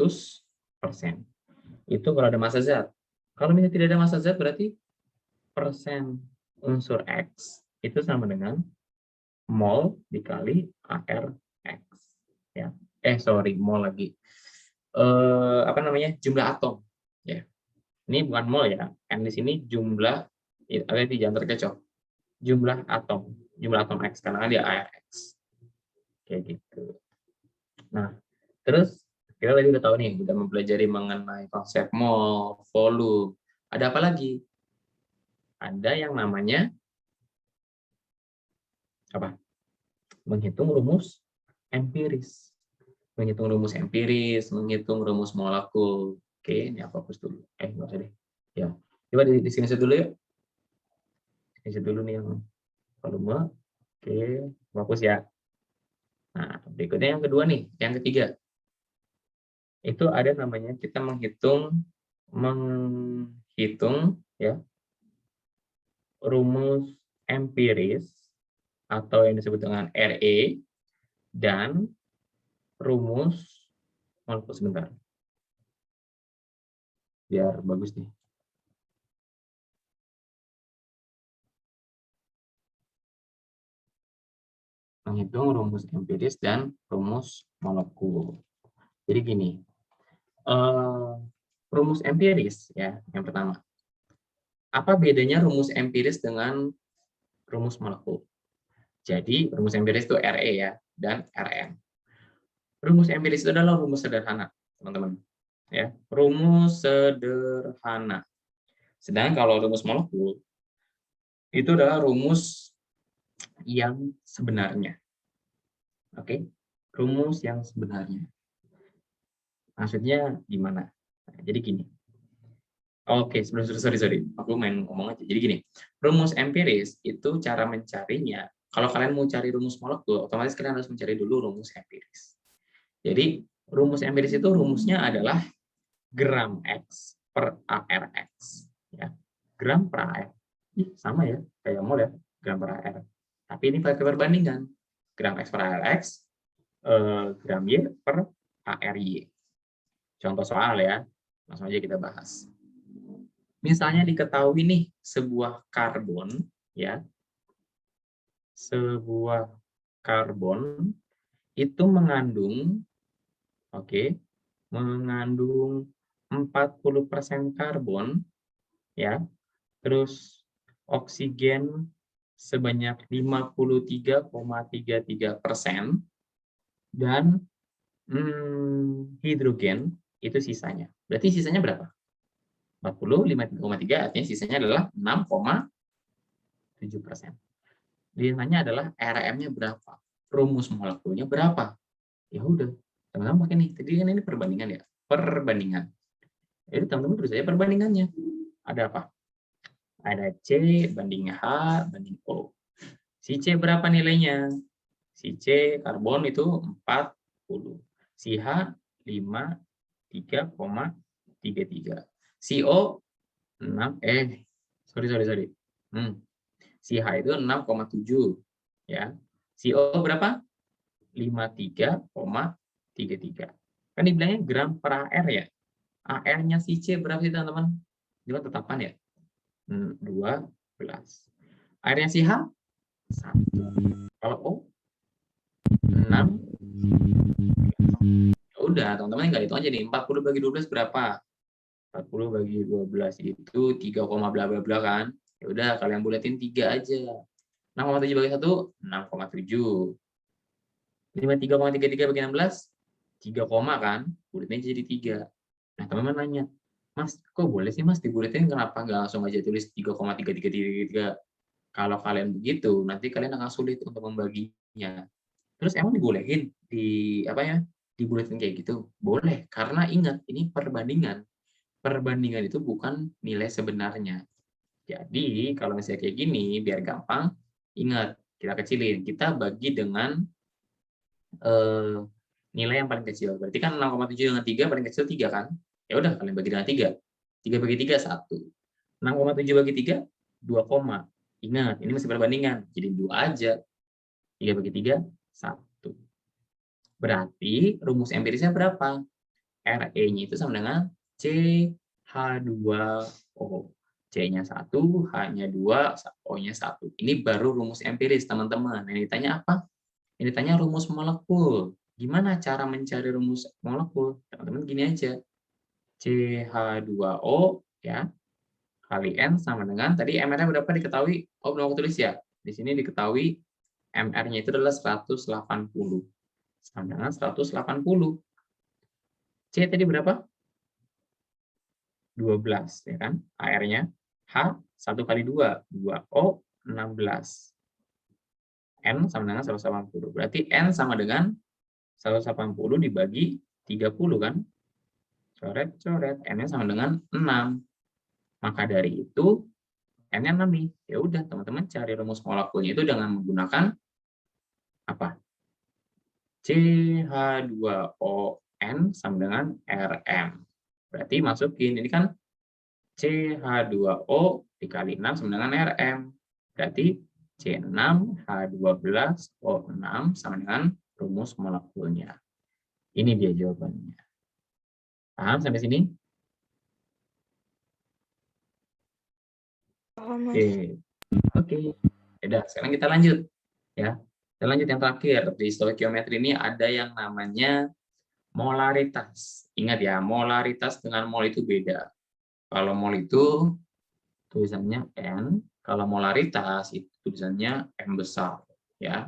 Itu kalau ada massa zat. Kalau misalnya tidak ada massa zat berarti persen unsur X itu sama dengan mol dikali ARX ya. Mol lagi. Apa namanya? Jumlah atom ya. Ini bukan mol ya. N di sini jumlah ada di jangan terkecoh. Jumlah atom X karena dia ARX. Kayak gitu. Nah, terus kita tadi udah tahu nih, udah mempelajari mengenai konsep mol, volume. Ada apa lagi? Ada yang namanya apa? Menghitung rumus empiris. Menghitung rumus empiris, menghitung rumus molekul. Oke, ini apa hapus dulu. Nggak usah deh. Ya, coba di sini dulu yuk. Sini dulu nih yang volume. Oke, fokus ya. Nah, berikutnya yang kedua nih, yang ketiga. Itu ada namanya kita menghitung ya rumus empiris atau yang disebut dengan RE dan rumus molekul sebentar. Biar bagus nih. Menghitung rumus empiris dan rumus molekul. Jadi gini, rumus empiris ya yang pertama. Apa bedanya rumus empiris dengan rumus molekul? Jadi rumus empiris itu RE ya dan RN. Rumus empiris itu adalah rumus sederhana, teman-teman. Ya, rumus sederhana. Sedangkan kalau rumus molekul itu adalah rumus yang sebenarnya. Oke, rumus yang sebenarnya. Maksudnya gimana? Nah, jadi gini. Oke, sorry, aku main ngomong aja. Jadi gini, rumus empiris itu cara mencarinya. Kalau kalian mau cari rumus molekul, otomatis kalian harus mencari dulu rumus empiris. Jadi rumus empiris itu rumusnya adalah gram X per ARX. Ya, gram per AR. Sama ya, kayak mol ya, gram per AR. Tapi ini pakai perbandingan. Gram X per ARX, gram Y per ARY. Contoh soal ya, langsung aja kita bahas. Misalnya diketahui nih sebuah karbon ya. Sebuah karbon itu mengandung mengandung 40% karbon ya. Terus oksigen sebanyak 53,33% dan hidrogen itu sisanya. Berarti sisanya berapa? 40, 53,3 artinya sisanya adalah 6,7%. Ditanya adalah RM-nya berapa? Rumus molekulnya berapa? Ya udah, teman-teman pakai nih. Tadi kan ini perbandingan ya. Perbandingan. Jadi teman-teman tulis saja perbandingannya. Ada apa? Ada C banding H banding O. Si C berapa nilainya? Si C karbon itu 40. Si H 53,33. Si O 6 sorry. Si H itu 6,7 ya. Si O berapa? 53,33. Kan dibilangnya gram per AR ya. AR-nya si C berapa sih teman-teman? Coba tetapan ya. 12. AR-nya si H 1. Kalau O 6. Ya udah, teman-teman nggak hitung aja nih. 40 bagi 12 berapa? 40 bagi 12 itu 3, bla bla bla kan. Ya udah, kalian buletin 3 aja. 6,7 bagi 1 6,7. 53,33 bagi 16 3, kan? Buletin jadi 3. Nah, teman-teman nanya, Mas, kok boleh sih Mas dibuletin, kenapa nggak langsung aja tulis 3,3333? Kalau kalian begitu, nanti kalian akan sulit untuk membaginya. Terus emang dibolehin dibuletin kayak gitu? Boleh, karena ingat ini perbandingan. Perbandingan itu bukan nilai sebenarnya. Jadi kalau misalnya kayak gini, biar gampang, ingat kita kecilin. Kita bagi dengan nilai yang paling kecil. Berarti kan 6,7 dengan 3 paling kecil 3 kan? Ya udah kalian bagi dengan 3. 3 bagi 3 1. 6,7 bagi 3 2, ingat, ini masih perbandingan. Jadi 2 aja. 3 bagi 3 1. Berarti rumus empirisnya berapa? RE-nya itu sama dengan CH2O. C-nya 1, H-nya 2, O-nya 1. Ini baru rumus empiris, teman-teman. Yang ditanya apa? Yang ditanya rumus molekul. Gimana cara mencari rumus molekul? Teman-teman gini aja. CH2O ya kali N sama dengan tadi MR-nya berapa diketahui? Oh, belum aku tulis ya. Di sini diketahui MR-nya itu adalah 180. Sama dengan 180. C tadi berapa? 12 ya kan? AR-nya H 1 kali 2, 2O 16. N sama dengan 180. Berarti N sama dengan 180 dibagi 30 kan? Coret-coret. N-nya sama dengan 6. Maka dari itu N-nya 6 nih. Ya udah, teman-teman cari rumus molekulnya itu dengan menggunakan apa? CH2ON sama dengan Rm. Berarti masukin ini kan CH2O dikali 6 sama dengan Rm. Berarti C6H12O6 sama dengan rumus molekulnya. Ini dia jawabannya. Paham sampai sini? Oke. Oke. Udah, sekarang kita lanjut ya. Kita lanjut yang terakhir. Di stoikiometri ini ada yang namanya molaritas. Ingat ya, molaritas dengan mol itu beda. Kalau mol itu tulisannya N, kalau molaritas itu tulisannya M besar ya.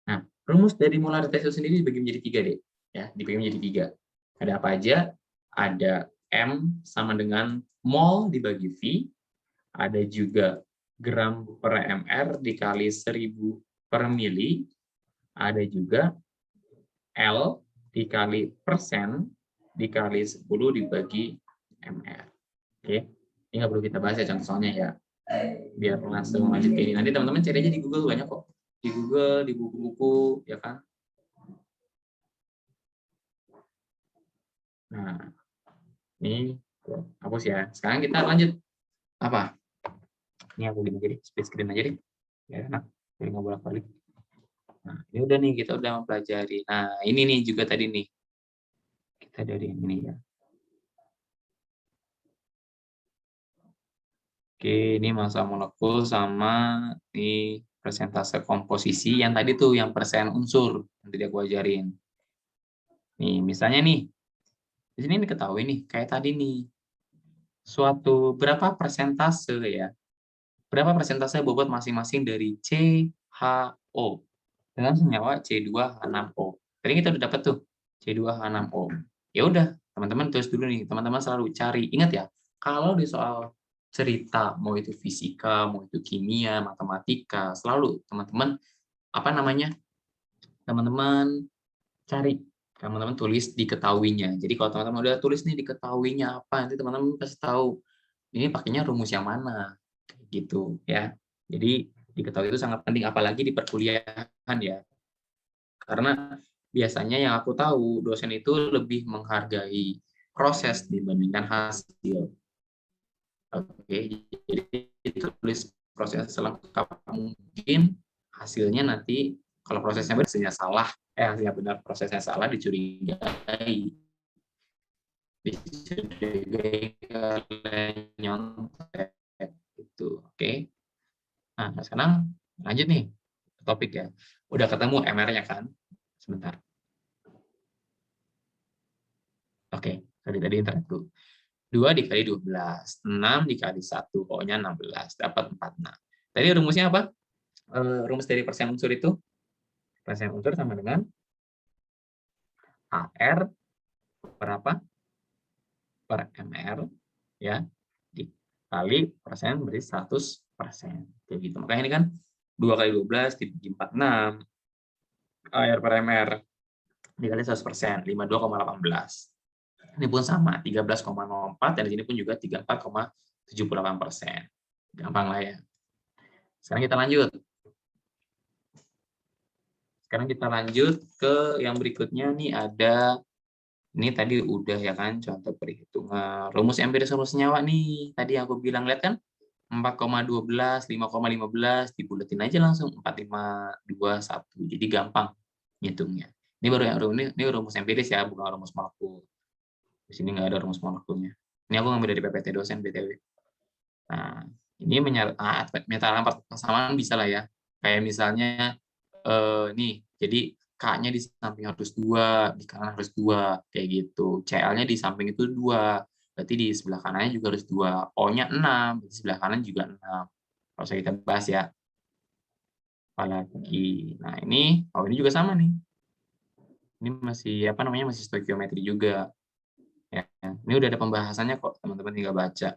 Nah, rumus dari molaritas itu sendiri dibagi menjadi 3 deh. Ya, dibagi menjadi 3. Ada apa aja? Ada M sama dengan mol dibagi V, ada juga gram per mr dikali 1000 per mili, ada juga L dikali persen dikali 10 dibagi mr. Oke, ini nggak perlu kita bahas ya contohnya ya, biar langsung lanjut ke ini. Nanti teman-teman cari aja di Google, banyak kok. Di Google, di buku-buku, ya kan? Nah, ini hapus ya. Sekarang kita lanjut. Apa? Ini aku gini jadi split screen aja deh. Ya enak, jadi nggak bolak-balik. Nah, ini udah nih, kita udah mempelajari. Nah, ini nih juga tadi nih. Kita dari ini ya. Oke, ini massa molekul sama ini persentase komposisi yang tadi tuh yang persen unsur nanti aku ajarin. Nih, misalnya nih. Di sini diketahui nih, kayak tadi nih. Suatu berapa persentase ya? Berapa persentase bobot masing-masing dari CHO dengan senyawa C2H6O. Tadi kita udah dapat tuh C2H6O. Ya udah, teman-teman tulis dulu nih. Teman-teman selalu cari. Ingat ya, kalau di soal cerita, mau itu fisika, mau itu kimia, matematika, selalu teman-teman apa namanya? Teman-teman cari. Teman-teman tulis diketahuinya. Jadi kalau teman-teman udah tulis nih diketahuinya apa, nanti teman-teman pasti tahu ini pakainya rumus yang mana. Gitu ya. Jadi diketahui itu sangat penting apalagi di perkuliahan ya. Karena biasanya yang aku tahu dosen itu lebih menghargai proses dibandingkan hasil. Oke, jadi tulis proses selengkap mungkin, hasilnya nanti kalau prosesnya benar hasilnya salah, hasilnya benar prosesnya salah dicurigai. Nyontek gitu. Oke. Nah, sekarang lanjut nih ke topik ya. Udah ketemu MR-nya kan? Sebentar. Oke, tadi internetku. 2 dikali 12, 6 dikali 1, pokoknya 16, dapat 46. Tadi rumusnya apa? Rumus dari persen unsur itu? Persen unsur sama dengan AR berapa? Per MR, ya. kali persen berarti 100%. Kayak gitu. Makanya ini kan 2 kali 12 dibagi 46 AR per MR dikali 100%, 52,18. Ini pun sama, 13,04, dan di sini pun juga 34,78%. Gampang lah ya. Sekarang kita lanjut. Sekarang kita lanjut ke yang berikutnya nih ada, ini tadi udah ya kan, contoh perhitungan. Rumus empiris rumus senyawa nih, tadi yang aku bilang, lihat kan, 4,12, 5,15, dibuletin aja langsung, 4,521. Jadi gampang ngitungnya. Ini baru yang ini rumus empiris ya, bukan rumus molekul. Di sini nggak ada rumus molekulnya. Ini aku ngambil dari PPT dosen BTW. Nah, ini menyatakan persamaan bisa lah ya. Kayak misalnya nih, jadi K-nya di samping harus 2, di kanan harus 2, kayak gitu. CL-nya di samping itu 2, berarti di sebelah kanannya juga harus 2. O-nya 6, berarti sebelah kanan juga 6. Kalau saya kita bahas ya. Apalagi, nah ini juga sama nih. Ini masih masih stoikiometri juga. Ya, ini udah ada pembahasannya kok, teman-teman tinggal baca.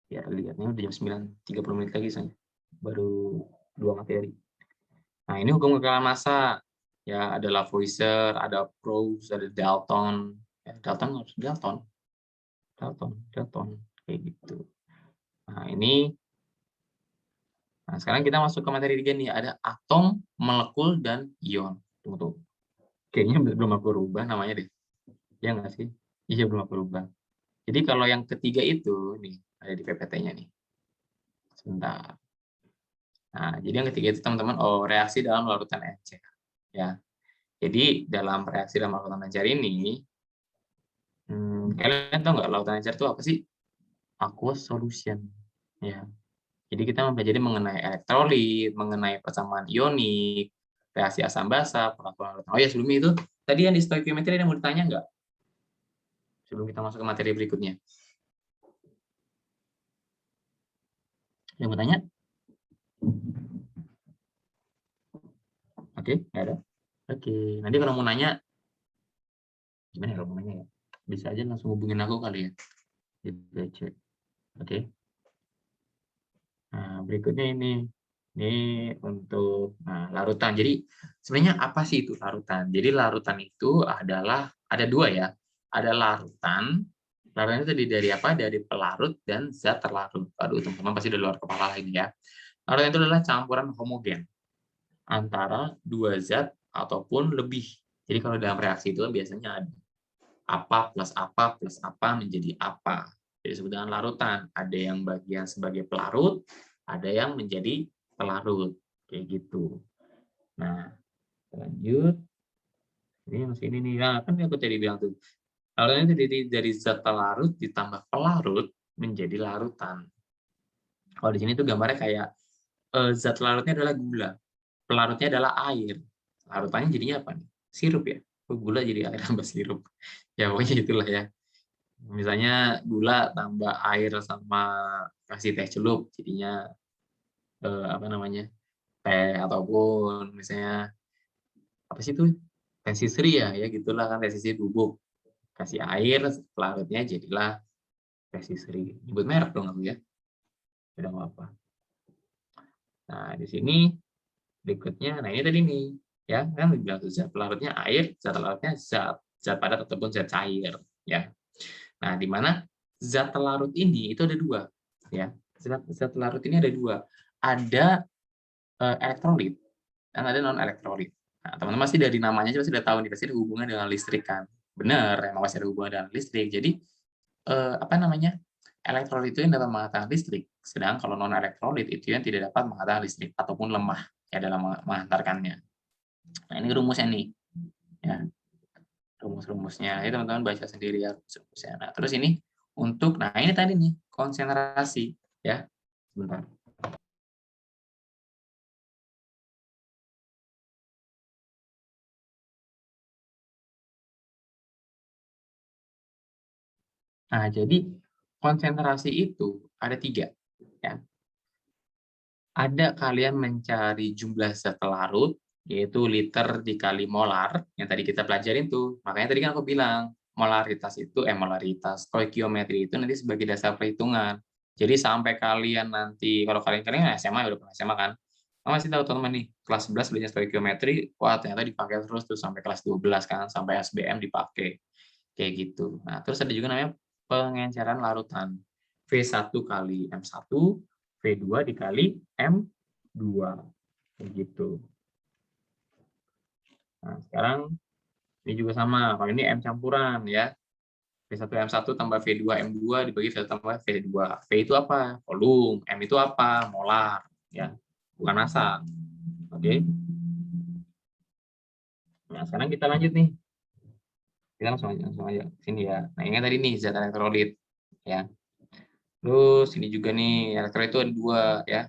Ya, lihatnya udah jam 9.30 menit lagi saya. Baru 2 materi. Nah, ini hukum kekalahan massa. Ya, ada Lavoisier, ada Proust, ada Dalton. Ya, Dalton kayak gitu. Nah, sekarang kita masuk ke materi 3 nih, ada atom, molekul, dan ion. Tunggu. Kayaknya belum aku rubah namanya deh. Ya nggak sih? Iya, belum aku rubah. Jadi kalau yang ketiga itu nih ada di PPT-nya nih. Sebentar. Nah, jadi yang ketiga itu teman-teman, reaksi dalam larutan encer. Ya. Jadi dalam reaksi dalam larutan encer ini, kalian tahu nggak larutan encer itu apa sih? Aqueous solution. Ya. Jadi kita mempelajari mengenai elektrolit, mengenai persamaan ionik, reaksi asam basa, perlakuan larutan. Oh ya, sebelumnya itu tadi yang di stoikiometri ada yang mau ditanya nggak? Sebelum kita masuk ke materi berikutnya. Yang mau tanya? Oke, nggak ada. Oke, nanti kalau mau nanya, gimana ya kalau mau nanya ya? Bisa aja langsung hubungin aku kali ya. Oke. Nah, berikutnya ini untuk larutan. Jadi sebenarnya apa sih itu larutan? Jadi larutan itu adalah ada 2 ya. Ada larutan. Larutan itu terdiri dari apa? Dari pelarut dan zat terlarut. Aduh, teman-teman pasti udah luar kepala ini ya. Larutan itu adalah campuran homogen antara 2 zat ataupun lebih. Jadi kalau dalam reaksi itu biasanya ada apa plus apa menjadi apa. Jadi disebut dengan larutan. Ada yang bagian sebagai pelarut, ada yang menjadi pelarut. Kayak gitu. Nah, lanjut. Ini masih ini nih. Nah, kan aku tadi bilang tuh. Larutan itu dari zat pelarut ditambah pelarut menjadi larutan. Kalau di sini tuh gambarnya kayak zat larutnya adalah gula. Pelarutnya adalah air. Larutannya jadinya apa nih? Sirup ya. Gula jadi air tambah sirup. Ya pokoknya itulah ya. Misalnya gula tambah air sama kasih teh celup, jadinya teh, ataupun misalnya apa sih itu teh sisri ya gitulah kan, teh sisri bubuk, kasih air pelarutnya jadilah teh sisri. Nyebut merek dong aku ya. Udah nggak apa. Nah di sini berikutnya, nah ini tadi nih ya kan bilang zat pelarutnya air, zat larutnya zat padat ataupun zat cair ya. Nah di mana zat larut ini itu ada 2 ya. Zat larut ini ada 2. Ada elektrolit dan ada non elektrolit. Nah, teman-teman pasti dari namanya pasti sudah tahu nih, pasti ada hubungan dengan listrik kan. Benar, emang masih ada hubungan dengan listrik. Jadi elektrolit itu yang dapat menghantarkan listrik, sedangkan kalau non elektrolit itu yang tidak dapat menghantarkan listrik ataupun lemah ya dalam menghantarkannya. Nah ini rumusnya nih, ya rumus-rumusnya. Ini teman-teman baca sendiri ya rumus-rumusnya. Nah terus ini untuk, nah ini tadi nih konsentrasi ya. Sebentar. Nah jadi konsentrasi itu ada 3 ya. Ada kalian mencari jumlah zat larut, yaitu liter dikali molar, yang tadi kita pelajarin tuh. Makanya tadi kan aku bilang, molaritas, stoikiometri itu nanti sebagai dasar perhitungan. Jadi sampai kalian nanti, kalau kalian SMA, udah pernah SMA kan, masih tahu teman-teman nih, kelas 11 belajar stoikiometri, wah ternyata dipakai terus tuh sampai kelas 12 kan, sampai SBM dipakai. Kayak gitu. Nah, terus ada juga namanya pengenceran larutan. V1 kali M1, V2 dikali M2. Kayak gitu. Nah, sekarang ini juga sama. Kalau ini M campuran ya. V1 M1 tambah V2 M2 dibagi V1 tambah V2. V itu apa? Volume. M itu apa? Molar. Ya, bukan massa. Oke. Nah, sekarang kita lanjut nih. Kita langsung aja sini ya. Nah, ini tadi nih zat elektrolit ya. Terus ini juga nih elektrolit itu ada dua ya.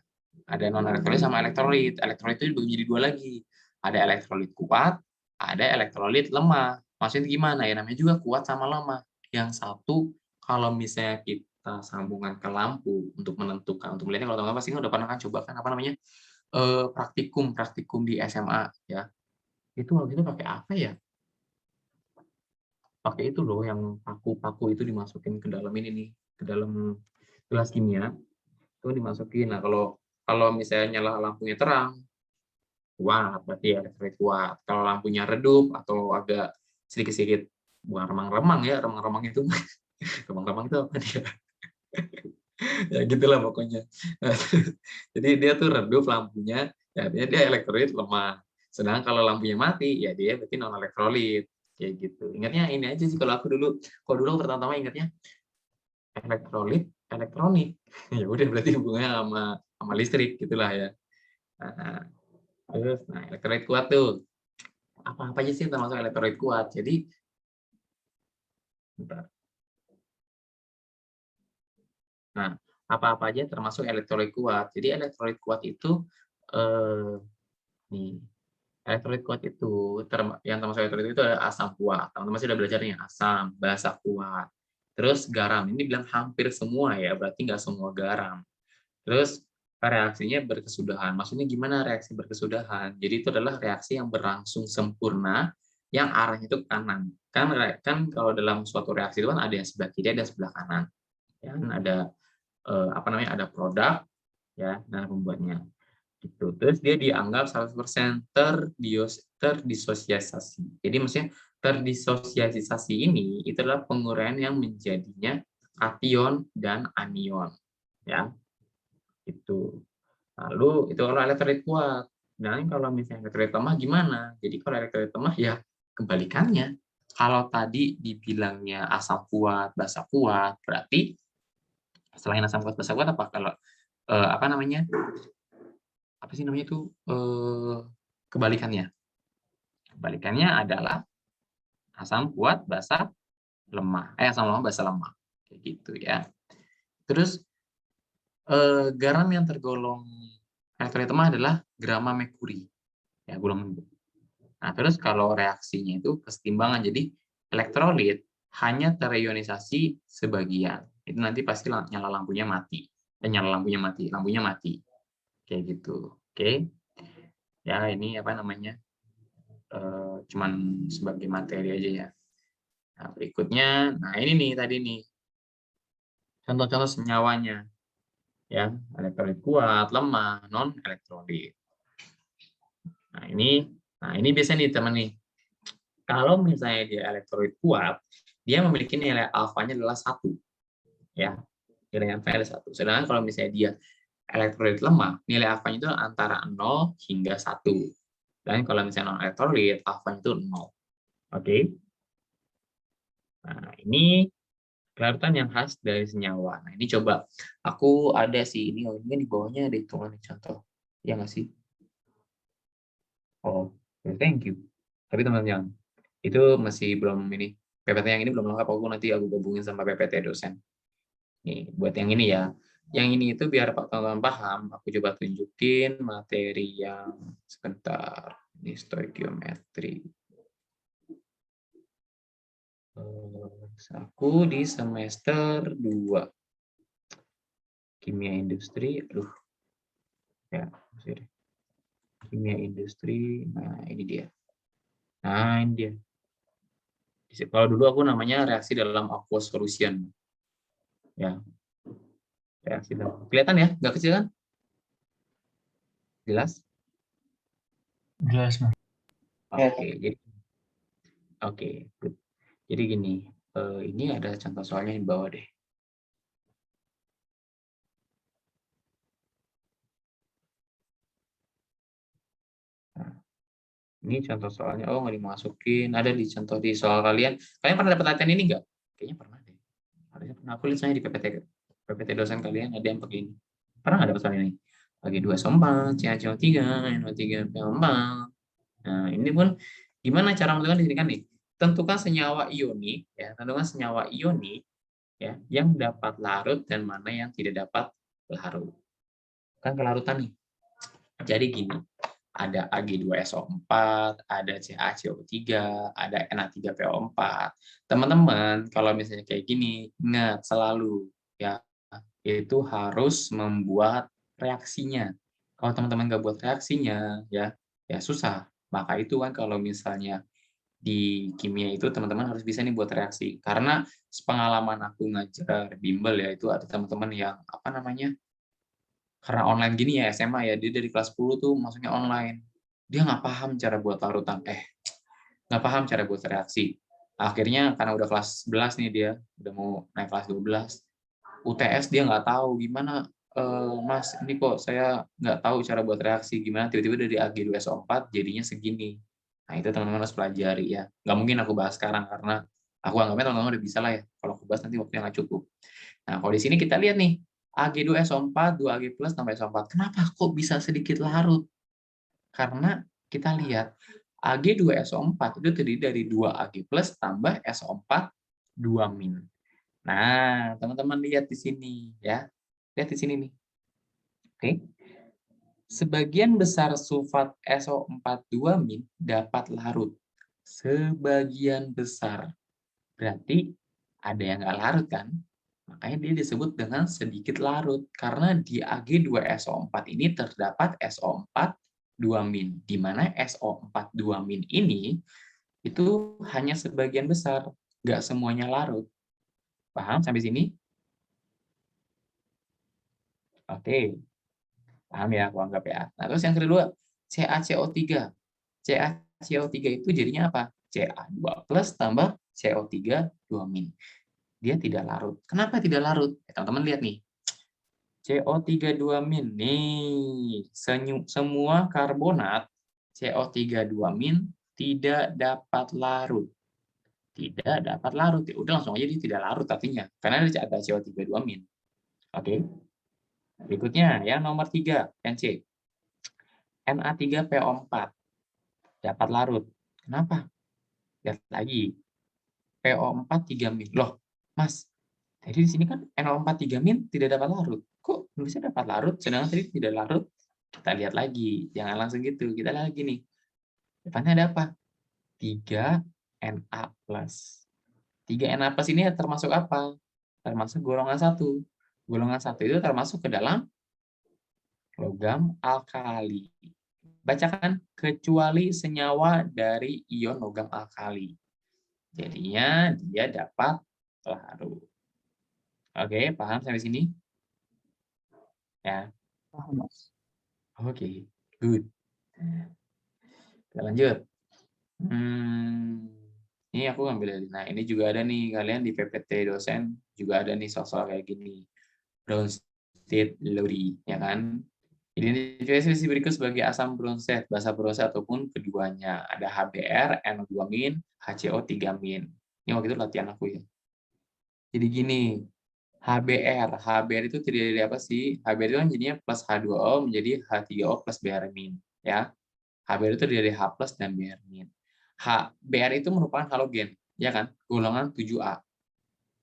Ada non elektrolit sama elektrolit. Elektrolit itu dibagi jadi dua lagi. Ada elektrolit kuat, ada elektrolit lemah. Maksudnya gimana ya? Namanya juga kuat sama lemah. Yang satu kalau misalnya kita sambungkan ke lampu untuk menentukan, untuk melihatnya, kalau teman-teman pasti udah pernah kan coba kan apa namanya praktikum di SMA ya. Itu waktu itu pakai apa ya? Pakai itu loh yang paku-paku itu dimasukin ke dalam ini nih, ke dalam gelas kimia itu dimasukin. Nah, kalau misalnya nyala lampunya terang, kuat, berarti elektrolit kuat. Kalau lampunya redup atau agak sedikit-sedikit, bukan remang-remang ya, remang-remang itu remang-remang itu apa dia? Ya gitulah pokoknya. Jadi dia tuh redup lampunya, ya dia elektrolit lemah. Sedangkan kalau lampunya mati, ya dia berarti non elektrolit. Kayak gitu. Ingatnya ini aja sih kalau dulu pertama-tama ingatnya elektrolit, elektronik. Ya udah berarti hubungannya sama listrik gitulah ya. Nah, terus elektrolit kuat tuh. Apa-apa aja sih termasuk elektrolit kuat. Jadi bentar. Nah, apa-apa aja termasuk elektrolit kuat. Jadi elektrolit kuat itu nih. Elektrolit kuat itu yang termasuk elektrolit itu ada asam kuat. Teman-teman sudah belajar nih asam, basa kuat. Terus garam ini bilang hampir semua ya, berarti nggak semua garam. Terus reaksinya berkesudahan. Maksudnya gimana reaksi berkesudahan? Jadi itu adalah reaksi yang berlangsung sempurna yang arahnya itu ke kanan. Kan kalau dalam suatu reaksi itu kan ada yang sebelah kiri dan sebelah kanan. Ya, ada ada produk ya, dan pembuatnya. Gitu. Terus dia dianggap 100% terdisosiasi. Jadi maksudnya terdisosiasi ini itu adalah penguraian yang menjadinya kation dan anion. Ya, itu. Lalu itu kalau elektrolit kuat. Nah, kalau misalnya elektrolit lemah gimana? Jadi kalau elektrolit lemah ya kebalikannya. Kalau tadi dibilangnya asam kuat, basa kuat, berarti selain asam kuat, basa kuat apa? Kalau apa sih namanya itu kebalikannya? Kebalikannya adalah asam kuat, basa lemah. Asam lemah, basa lemah. Kayak gitu ya. Terus garam yang tergolong elektrolit lemah adalah grama merkuri. Ya, gula mendut. Nah, terus kalau reaksinya itu kesetimbangan, jadi elektrolit hanya terionisasi sebagian. Itu nanti pasti nyala lampunya mati. Lampunya mati. Kayak gitu. Oke. Ya, ini apa namanya? Cuman sebagai materi aja ya. Nah, berikutnya, ini nih tadi nih. Contoh-contoh senyawanya. Ya, elektrolit kuat, lemah, non elektrolit. Nah, ini biasanya nih teman nih. Kalau misalnya dia elektrolit kuat, dia memiliki nilai alfanya adalah 1. Ya, nilai alfanya adalah 1. Sedangkan kalau misalnya dia elektrolit lemah, nilai alfanya itu antara 0 hingga 1. Dan kalau misalnya non elektrolit, alfanya itu 0. Oke. Nah, ini larutan yang khas dari senyawa. Nah, ini coba aku ada sih ini di bawahnya ada hitungan contoh. Ya nggak sih? Oh, thank you. Tapi teman-teman, itu masih belum ini. PPT yang ini belum lengkap, nanti aku gabungin sama PPT dosen. Nih, buat yang ini ya. Yang ini itu biar teman-teman paham, aku coba tunjukin materi yang sebentar. Ini stoikiometri. Aku di semester 2. Kimia industri, aduh. Ya, kimia industri. Nah, ini dia. Nah, ini dia. Kalau dulu aku namanya reaksi dalam aqueous solution. Ya. Reaksi dalam. Kelihatan ya? Nggak kecil kan? Jelas? Jelas, Mas. Oke, jadi oke, good. Jadi gini, ini ada contoh soalnya di bawah deh. Nah, ini contoh soalnya. Oh, nggak dimasukin. Ada di contoh di soal kalian. Kalian pernah dapat latihan ini nggak? Kayaknya pernah deh. Harusnya pernah. Aku lihat saya di PPT dosen kalian ada yang begini. Pernah nggak dapat soal ini? Bagi 2/4, CaCO3, NO3, PO4. Nah, ini pun gimana cara menentukan di sini kan nih? Tentukan senyawa ionik, ya. Tentukan senyawa ionik ya yang dapat larut dan mana yang tidak dapat larut. Kan kelarutan nih. Jadi gini, ada Ag2SO4, ada CaCO3, ada Na3PO4. Teman-teman, kalau misalnya kayak gini, ingat selalu ya, itu harus membuat reaksinya. Kalau teman-teman nggak buat reaksinya, ya susah. Maka itu kan kalau misalnya di kimia itu teman-teman harus bisa nih buat reaksi. Karena pengalaman aku ngajar bimbel ya, itu ada teman-teman yang apa namanya, karena online gini ya SMA ya, dia dari kelas 10 tuh masuknya online. Dia nggak paham cara buat larutan, nggak paham cara buat reaksi. Akhirnya karena udah kelas 11 nih dia, udah mau naik kelas 12, UTS dia nggak tahu gimana, Mas, ini kok saya nggak tahu cara buat reaksi, gimana tiba-tiba dari Ag2SO4 jadinya segini. Nah, itu teman-teman harus pelajari ya. Nggak mungkin aku bahas sekarang karena aku anggapnya teman-teman udah bisa lah ya. Kalau aku bahas nanti waktunya nggak cukup. Nah, kalau di sini kita lihat nih, Ag2SO4, 2Ag plus tambah SO4. Kenapa kok bisa sedikit larut? Karena kita lihat Ag2SO4 itu terdiri dari 2Ag plus tambah SO4 2-. Nah, teman-teman lihat di sini ya. Lihat di sini nih. Oke. Sebagian besar sulfat SO4 2- dapat larut. Sebagian besar. Berarti ada yang nggak larut kan? Makanya dia disebut dengan sedikit larut. Karena di Ag2SO4 ini terdapat SO4 2-, di mana SO4 2- ini itu hanya sebagian besar, nggak semuanya larut. Paham sampai sini? Oke, paham ya, aku anggap ya. Nah, terus yang kedua, CaCO3. CaCO3 itu jadinya apa? Ca2 plus tambah CO3 2-. Dia tidak larut. Kenapa tidak larut? Teman-teman lihat nih. CO3 2- nih, semua karbonat CO3 2- tidak dapat larut. Tidak dapat larut. Ya udah langsung aja dia tidak larut artinya. Karena ada CO3 2-. Oke. Berikutnya yang nomor 3, NC. Na3PO4 dapat larut. Kenapa? Lihat lagi. PO4 3-. Loh, Mas, jadi di sini kan NO4 3- tidak dapat larut. Kok bisa dapat larut sedangkan tadi tidak larut? Kita lihat lagi. Jangan langsung gitu. Kita lihat lagi nih. Depannya ada apa? 3Na+. 3Na+ ini termasuk apa? Termasuk golongan 1. Golongan 1 itu termasuk ke dalam logam alkali. Bacakan, kecuali senyawa dari ion logam alkali. Jadinya dia dapat larut. Oke, paham sampai sini? Ya. Paham, Mas. Oke, good. Kita lanjut. Ini aku ngambil dari. Nah, ini juga ada nih, kalian di PPT dosen juga ada nih soal-soal kayak gini. Bronsted Lowry, ya kan? Identifikasi berikut sebagai asam bronsted, basa bronsted ataupun keduanya. Ada HBr, NO2-, HCO3-. Ini waktu itu latihan aku ya. Jadi gini, HBr itu terdiri dari apa sih? HBr itu kan jadinya plus H2O menjadi H3O plus Br-. Ya. HBr itu terdiri dari H plus dan Br-. Br itu merupakan halogen, ya kan? Golongan 7A.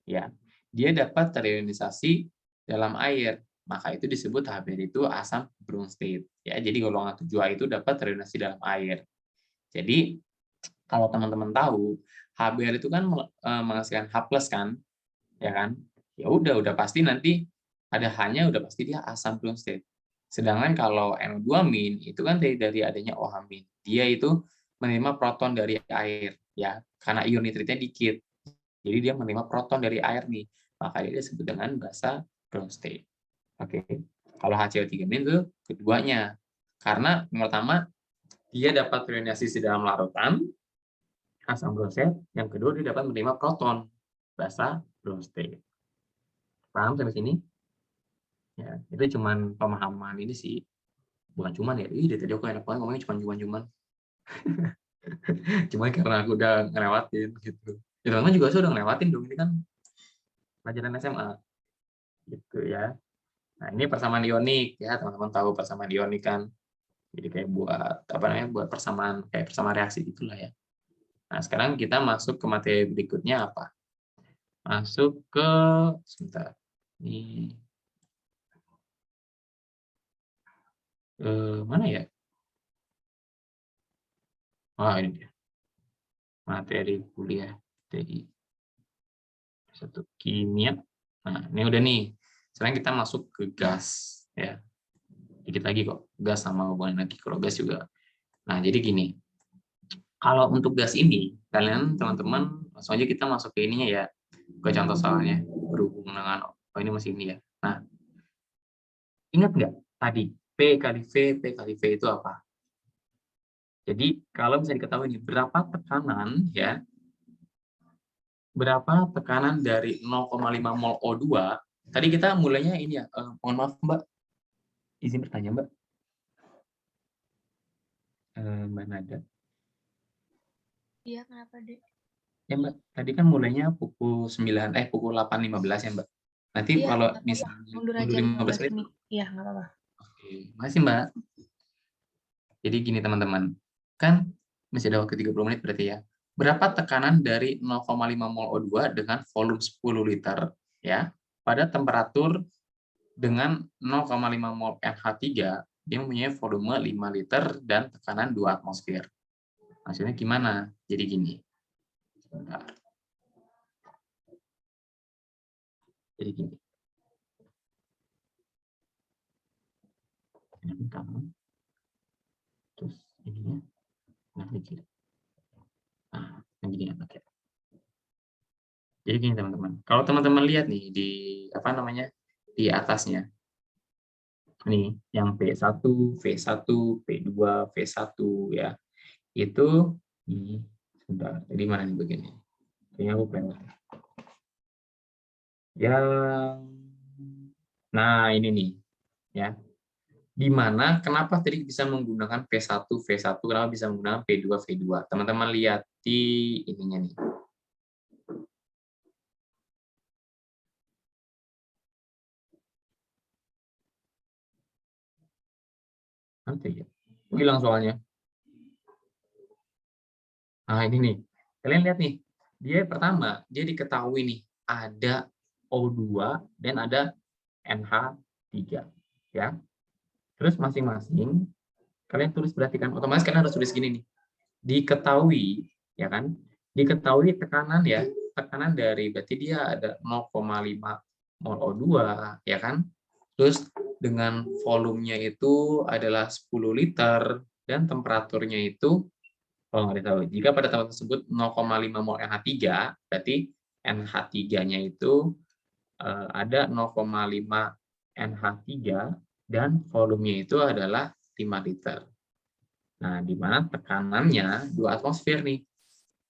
Ya. Dia dapat terionisasi dalam air, maka itu disebut HBr itu asam bronsted. Ya, jadi golongan 7A itu dapat terionisasi dalam air. Jadi kalau teman-teman tahu, HBr itu kan menghasilkan H plus kan? Ya kan? Ya udah pasti nanti ada H-nya, udah pasti dia asam bronsted. Sedangkan kalau NO2- itu kan dari adanya OH-. Dia itu menerima proton dari air, ya, karena ion nitritnya dikit. Jadi dia menerima proton dari air nih, maka dia disebut dengan basa bronsted. Oke. Kalau HCO3 itu keduanya. Karena yang pertama dia dapat ionisasi di dalam larutan asam broset, yang kedua dia dapat menerima proton basa bronstate. Paham sampai sini? Ya, itu cuman pemahaman ini sih. Bukan cuman ya, dari tadi aku enak banget ngomongnya cuman. Cuma karena aku udah ngelewatin gitu. Ya teman-teman juga sudah ngelewatin dong, ini kan pelajaran SMA gitu ya. Nah, ini persamaan ionik ya, teman-teman tahu persamaan ionik kan. Jadi kayak buat apa namanya? Buat persamaan kayak persamaan reaksi itulah ya. Nah, sekarang kita masuk ke materi berikutnya apa? Masuk ke sebentar. Ini mana ya? Oh, ini dia. Materi kuliah TI. Satu kimia. Nah, ini udah nih. Sekarang kita masuk ke gas ya. Dikit lagi kok. Gas sama hubungan lagi kalau gas juga. Nah, jadi gini. Kalau untuk gas ini, kalian teman-teman langsung aja kita masuk ke ininya ya. Ke contoh soalnya berhubung dengan ini masih ini ya. Nah, ingat nggak tadi P kali V, P kali V itu apa? Jadi kalau bisa diketahui ini berapa tekanan ya, berapa tekanan dari 0,5 mol O2. Tadi kita mulainya ini ya, mohon maaf Mbak, izin bertanya Mbak. Mbak Nada. Iya, kenapa, Dek? Ya Mbak, tadi kan mulainya pukul 8.15 ya Mbak. Nanti Iya, kalau nggak apa-apa. misalnya Mundur mundur aja 15 15 menit. menit. Iya, nggak apa-apa. Oke, makasih Mbak. Jadi gini teman-teman, kan masih ada waktu 30 menit berarti ya. Berapa tekanan dari 0,5 mol O2 dengan volume 10 liter ya pada temperatur dengan 0,5 mol NH3, dia mempunyai volume 5 liter dan tekanan 2 atmosfer. Hasilnya gimana? Jadi gini. Sebentar. Jadi gini. Ini kamu. Terus ininya. Nah, ini. Nah, gini ya, oke. Jadi gini teman-teman. Kalau teman-teman lihat nih di apa namanya? Di atasnya. Nih, yang P1, V1, P2, V1 ya. Itu ini sebentar. Jadi mana nih begini? Kayaknya aku pengen. Nah, ini nih ya. Di mana kenapa tadi bisa menggunakan P1, V1, kenapa bisa menggunakan P2, V2? Teman-teman lihat di ininya nih. Nanti ya. Hilang soalnya. Nah, ini nih. Kalian lihat nih. Dia pertama, dia diketahui nih ada O2 dan ada NH3 ya. Terus masing-masing kalian tulis, perhatikan, otomatis kalian harus tulis gini nih. Diketahui ya kan? Diketahui tekanan ya. Tekanan dari berarti dia ada 0,5 mol O2 ya kan? Terus dengan volumenya itu adalah 10 liter dan temperaturnya itu kalau nggak tahu, jika pada tempat tersebut 0,5 mol NH3, berarti NH3-nya itu ada 0,5 NH3 dan volumenya itu adalah 5 liter. Nah, di mana tekanannya 2 atmosfer nih.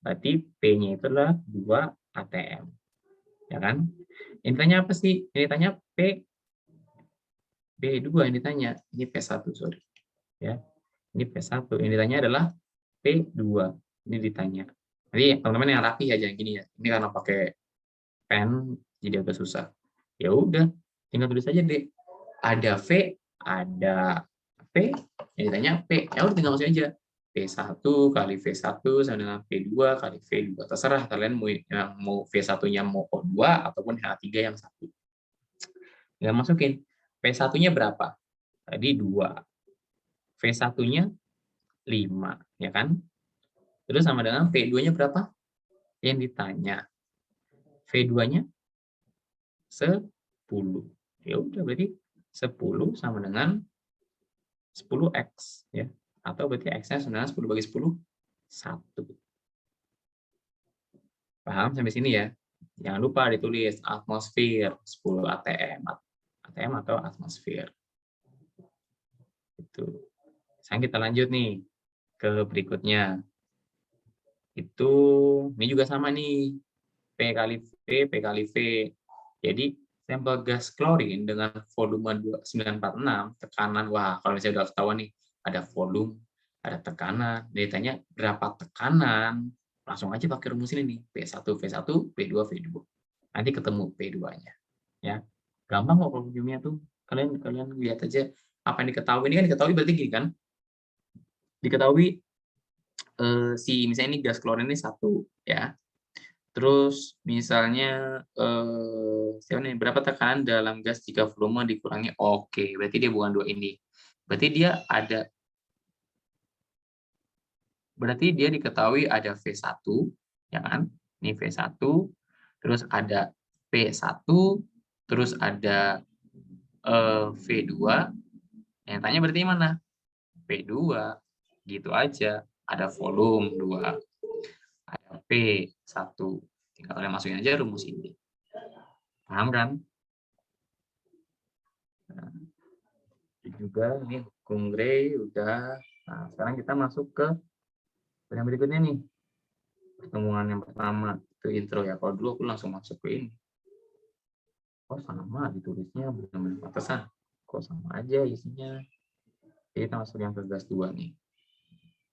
Berarti P-nya itu adalah 2 atm. Ya kan? Ini tanya apa sih? Ini tanya P2 yang ditanya. Ini P1, sorry. Ya. Ini P1. Yang ditanya adalah P2. Ini ditanya. Jadi teman-teman yang rapi aja gini ya. Ini karena pakai pen jadi agak susah. Ya udah, tinggal tulis aja deh. Ada V, ada P, yang ditanya P. Ya udah tinggal masukin aja. P1 kali V1 sama dengan P2 kali V2. Terserah kalian mau yang mau V1-nya mau O2 ataupun H3 yang satu. Tinggal masukin. P1-nya berapa? Tadi 2. V1-nya 5, ya kan? Terus sama dengan P2-nya berapa? Yang ditanya. V2-nya 10. Ya udah, berarti 10 sama dengan 10x ya. Atau berarti x-nya sebenarnya 10 bagi 10 1. Paham sampai sini ya? Jangan lupa ditulis atmosfer 10 atm atm atau atmosfer. Itu. Sekarang kita lanjut nih ke berikutnya. Itu ini juga sama nih. P kali V, P kali V. Jadi sampel gas klorin dengan volume 946, tekanan, wah kalau misalnya udah ketahuan nih, ada volume, ada tekanan, ditanya berapa tekanan, langsung aja pakai rumus ini nih, P1, V1, P2, V2. Nanti ketemu P2-nya. Ya. Gampang kok kalau kimia tuh. Kalian lihat aja apa yang diketahui. Ini kan diketahui berarti gini kan? Diketahui misalnya ini gas klorin ini 1 ya. Terus misalnya berapa tekanan dalam gas jika volume dikurangi? Oke, berarti dia bukan 2 ini. Berarti dia diketahui ada V1, ya kan? Ini V1, terus ada P1, terus ada V2. Yang tanya berarti mana? P2. Gitu aja. Ada volume 2. Ada P1. Tinggal kalian masukin aja rumus ini. Paham kan? Nah, juga ini hukum Gray udah. Nah, sekarang kita masuk ke yang berikutnya nih. Pertemuan yang pertama itu intro ya. Kalau dulu aku langsung masuk ke ini. Oh sama ditulisnya benar-benar pantesan. Kok sama aja isinya. Jadi kita masuk yang ke gas 2 nih.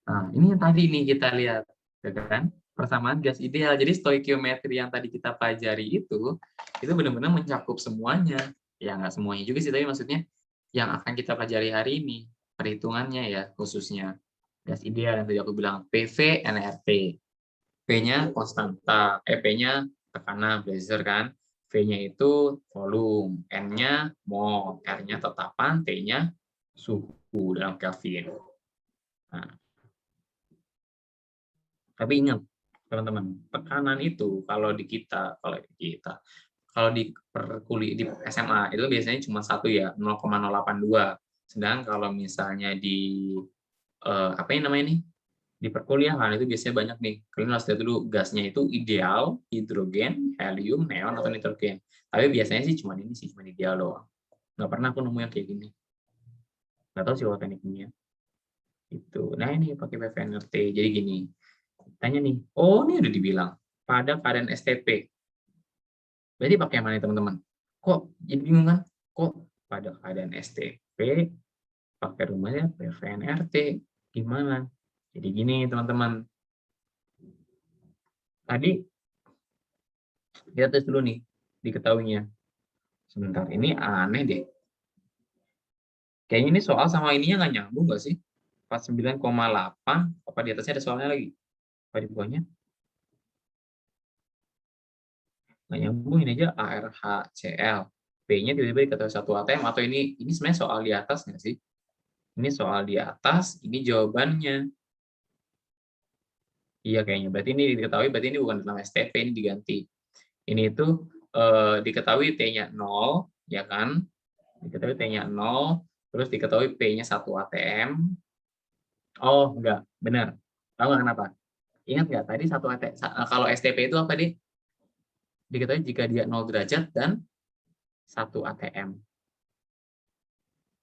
Nah, ini yang tadi nih kita lihat, ya kan? Persamaan gas ideal. Jadi stoikiometri yang tadi kita pelajari itu benar-benar mencakup semuanya. Ya nggak semuanya juga sih, tapi maksudnya yang akan kita pelajari hari ini, perhitungannya ya, khususnya gas ideal yang tadi aku bilang, PV, nRT. P-nya konstanta, P-nya tekanan, pressure kan. V-nya itu volume, N-nya mol, R-nya tetapan, T-nya suhu dalam Kelvin. Nah, tapi ingat teman-teman, tekanan itu kalau di SMA itu biasanya cuma 1 ya, 0,082. Sedang kalau misalnya di apa yang namanya nih? Di perkuliahan itu biasanya banyak nih. Kalian harus lihat dulu gasnya itu ideal, hidrogen, helium, neon atau nitrogen. Tapi biasanya sih cuma ini sih, cuma ideal doang. Nggak pernah aku nemu yang kayak gini. Nggak tahu sih kalau teknik kimia. Itu. Nah ini pakai PVNRT. Jadi gini. Tanya nih, oh ini udah dibilang pada keadaan STP. Berarti pakai yang mana teman-teman? Kok jadi bingung kan? Kok pada keadaan STP pakai rumusnya PVNRT? Gimana? Jadi gini teman-teman. Tadi kita tes dulu nih diketahuinya. Sebentar, ini aneh deh. Kayaknya ini soal sama ininya nggak nyambung nggak sih? 49,8, apa di atasnya ada soalnya lagi? Apa di bawahnya? Nggak nyambung, ini aja ARHCl. P-nya tiba-tiba diketahui 1 ATM, atau ini sebenarnya soal di atas nggak sih? Ini soal di atas, ini jawabannya. Iya kayaknya, berarti ini diketahui, berarti ini bukan dalam STP, ini diganti. Ini itu diketahui T-nya 0, ya kan? Diketahui T-nya 0, terus diketahui P-nya 1 ATM. Oh, enggak, benar. Tahu nggak kenapa? Ingat nggak, tadi 1 ATM, kalau STP itu apa, Dik? Diketahui jika dia 0 derajat dan 1 ATM.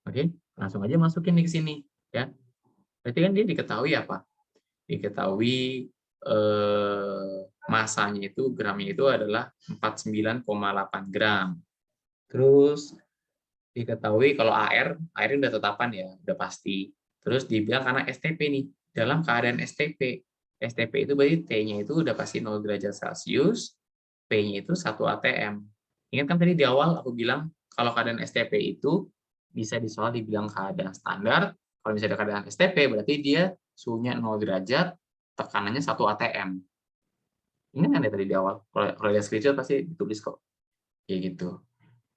Oke, langsung aja masukin di sini. Ya. Berarti kan dia diketahui apa? Diketahui masanya itu, gramnya itu adalah 49,8 gram. Terus diketahui kalau air udah tetapan ya, udah pasti. Terus dibilang karena STP nih, dalam keadaan STP. STP itu berarti T-nya itu udah pasti 0 derajat Celcius, P-nya itu 1 ATM. Ingat kan tadi di awal aku bilang, kalau keadaan STP itu bisa disoal dibilang keadaan standar. Kalau misalnya ada keadaan STP, berarti dia suhunya 0 derajat, tekanannya 1 ATM. Ingat kan ya tadi di awal? Kalau lihat screenshot pasti ditulis kok. Kayak gitu.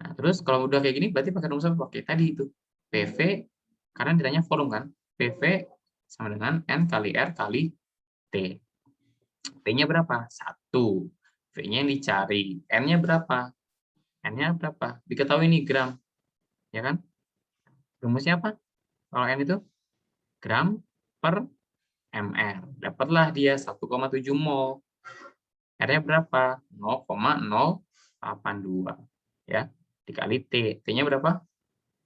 Nah, terus kalau udah kayak gini, berarti pakai rumus apa? Pakai tadi itu. PV, karena ditanya volume kan. PV sama dengan N kali R kali T. T-nya berapa? 1. V-nya yang dicari. N-nya berapa? N-nya berapa? Diketahui nih gram. Ya kan? Rumusnya apa? Kalau N itu gram per mR. Dapatlah dia 1,7 mol. R-nya berapa? 0,082. Ya. dikali T. T-nya berapa?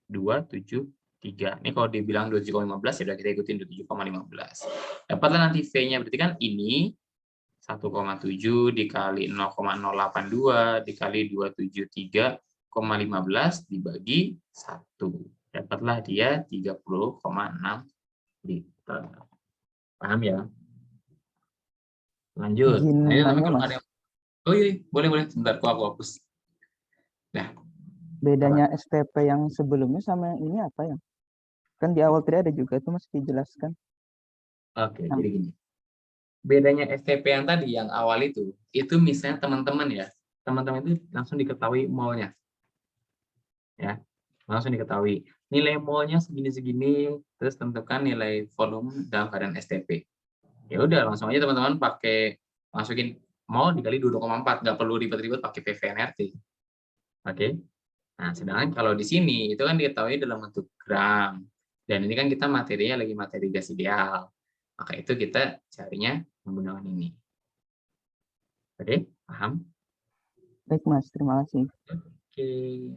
273. Ini kalau dibilang 27,15 ya udah kita ikutin 27,15. Dapatlah nanti V-nya, berarti kan ini 1,7 dikali 0,082 dikali 273,15 dibagi 1. Dapatlah dia 30,6 liter. Paham ya? Lanjut. Izin Nah, ini namanya nanya, kalau Mas. ada. Oh iya, boleh. Sebentar, aku hapus. Nah, Bedanya STP yang sebelumnya sama yang ini apa ya? Kan di awal tadi ada juga itu Mas dijelaskan. oke, Nah, jadi gini. Bedanya STP yang tadi, yang awal itu misalnya teman-teman ya. Teman-teman itu langsung diketahui molnya. Ya, langsung diketahui. Nilai molnya segini-segini, terus tentukan nilai volume dalam keadaan STP. Ya udah, langsung aja teman-teman pakai masukin mol dikali 2,4, nggak perlu ribet-ribet pakai PVNRT. Oke. Nah, sedangkan kalau di sini itu kan diketahui dalam bentuk gram. Dan ini kan kita materinya lagi materi gas ideal. Maka itu kita carinya menggunakan ini. Oke, paham? baik Mas, terima kasih. Oke,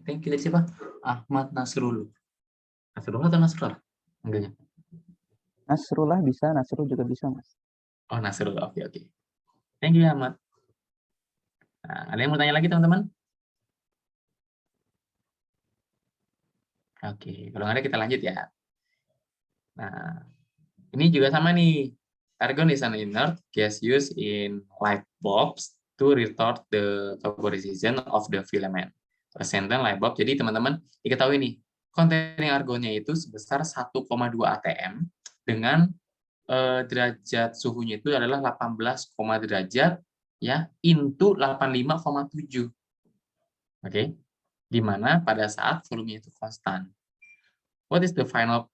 thank you. Dari siapa? Ahmad Nasrul. Nasrullah atau Nasrullah? Enggak ya? Nasrullah bisa, Nasrul juga bisa Mas. Oh, Nasrullah. Oke. Thank you, Ahmad. Nah, ada yang mau tanya lagi, teman-teman? Oke, kalau nggak ada kita lanjut ya. Nah, ini juga sama nih. Argon is an inert gas used in light bulbs to retard the vaporization of the filament. Persentan light bulb. Jadi teman-teman diketahui nih, containing argonnya itu sebesar 1,2 atm dengan derajat suhunya itu adalah 18, derajat ya into 85,7. Oke. Di mana pada saat volumenya itu konstan. What is the final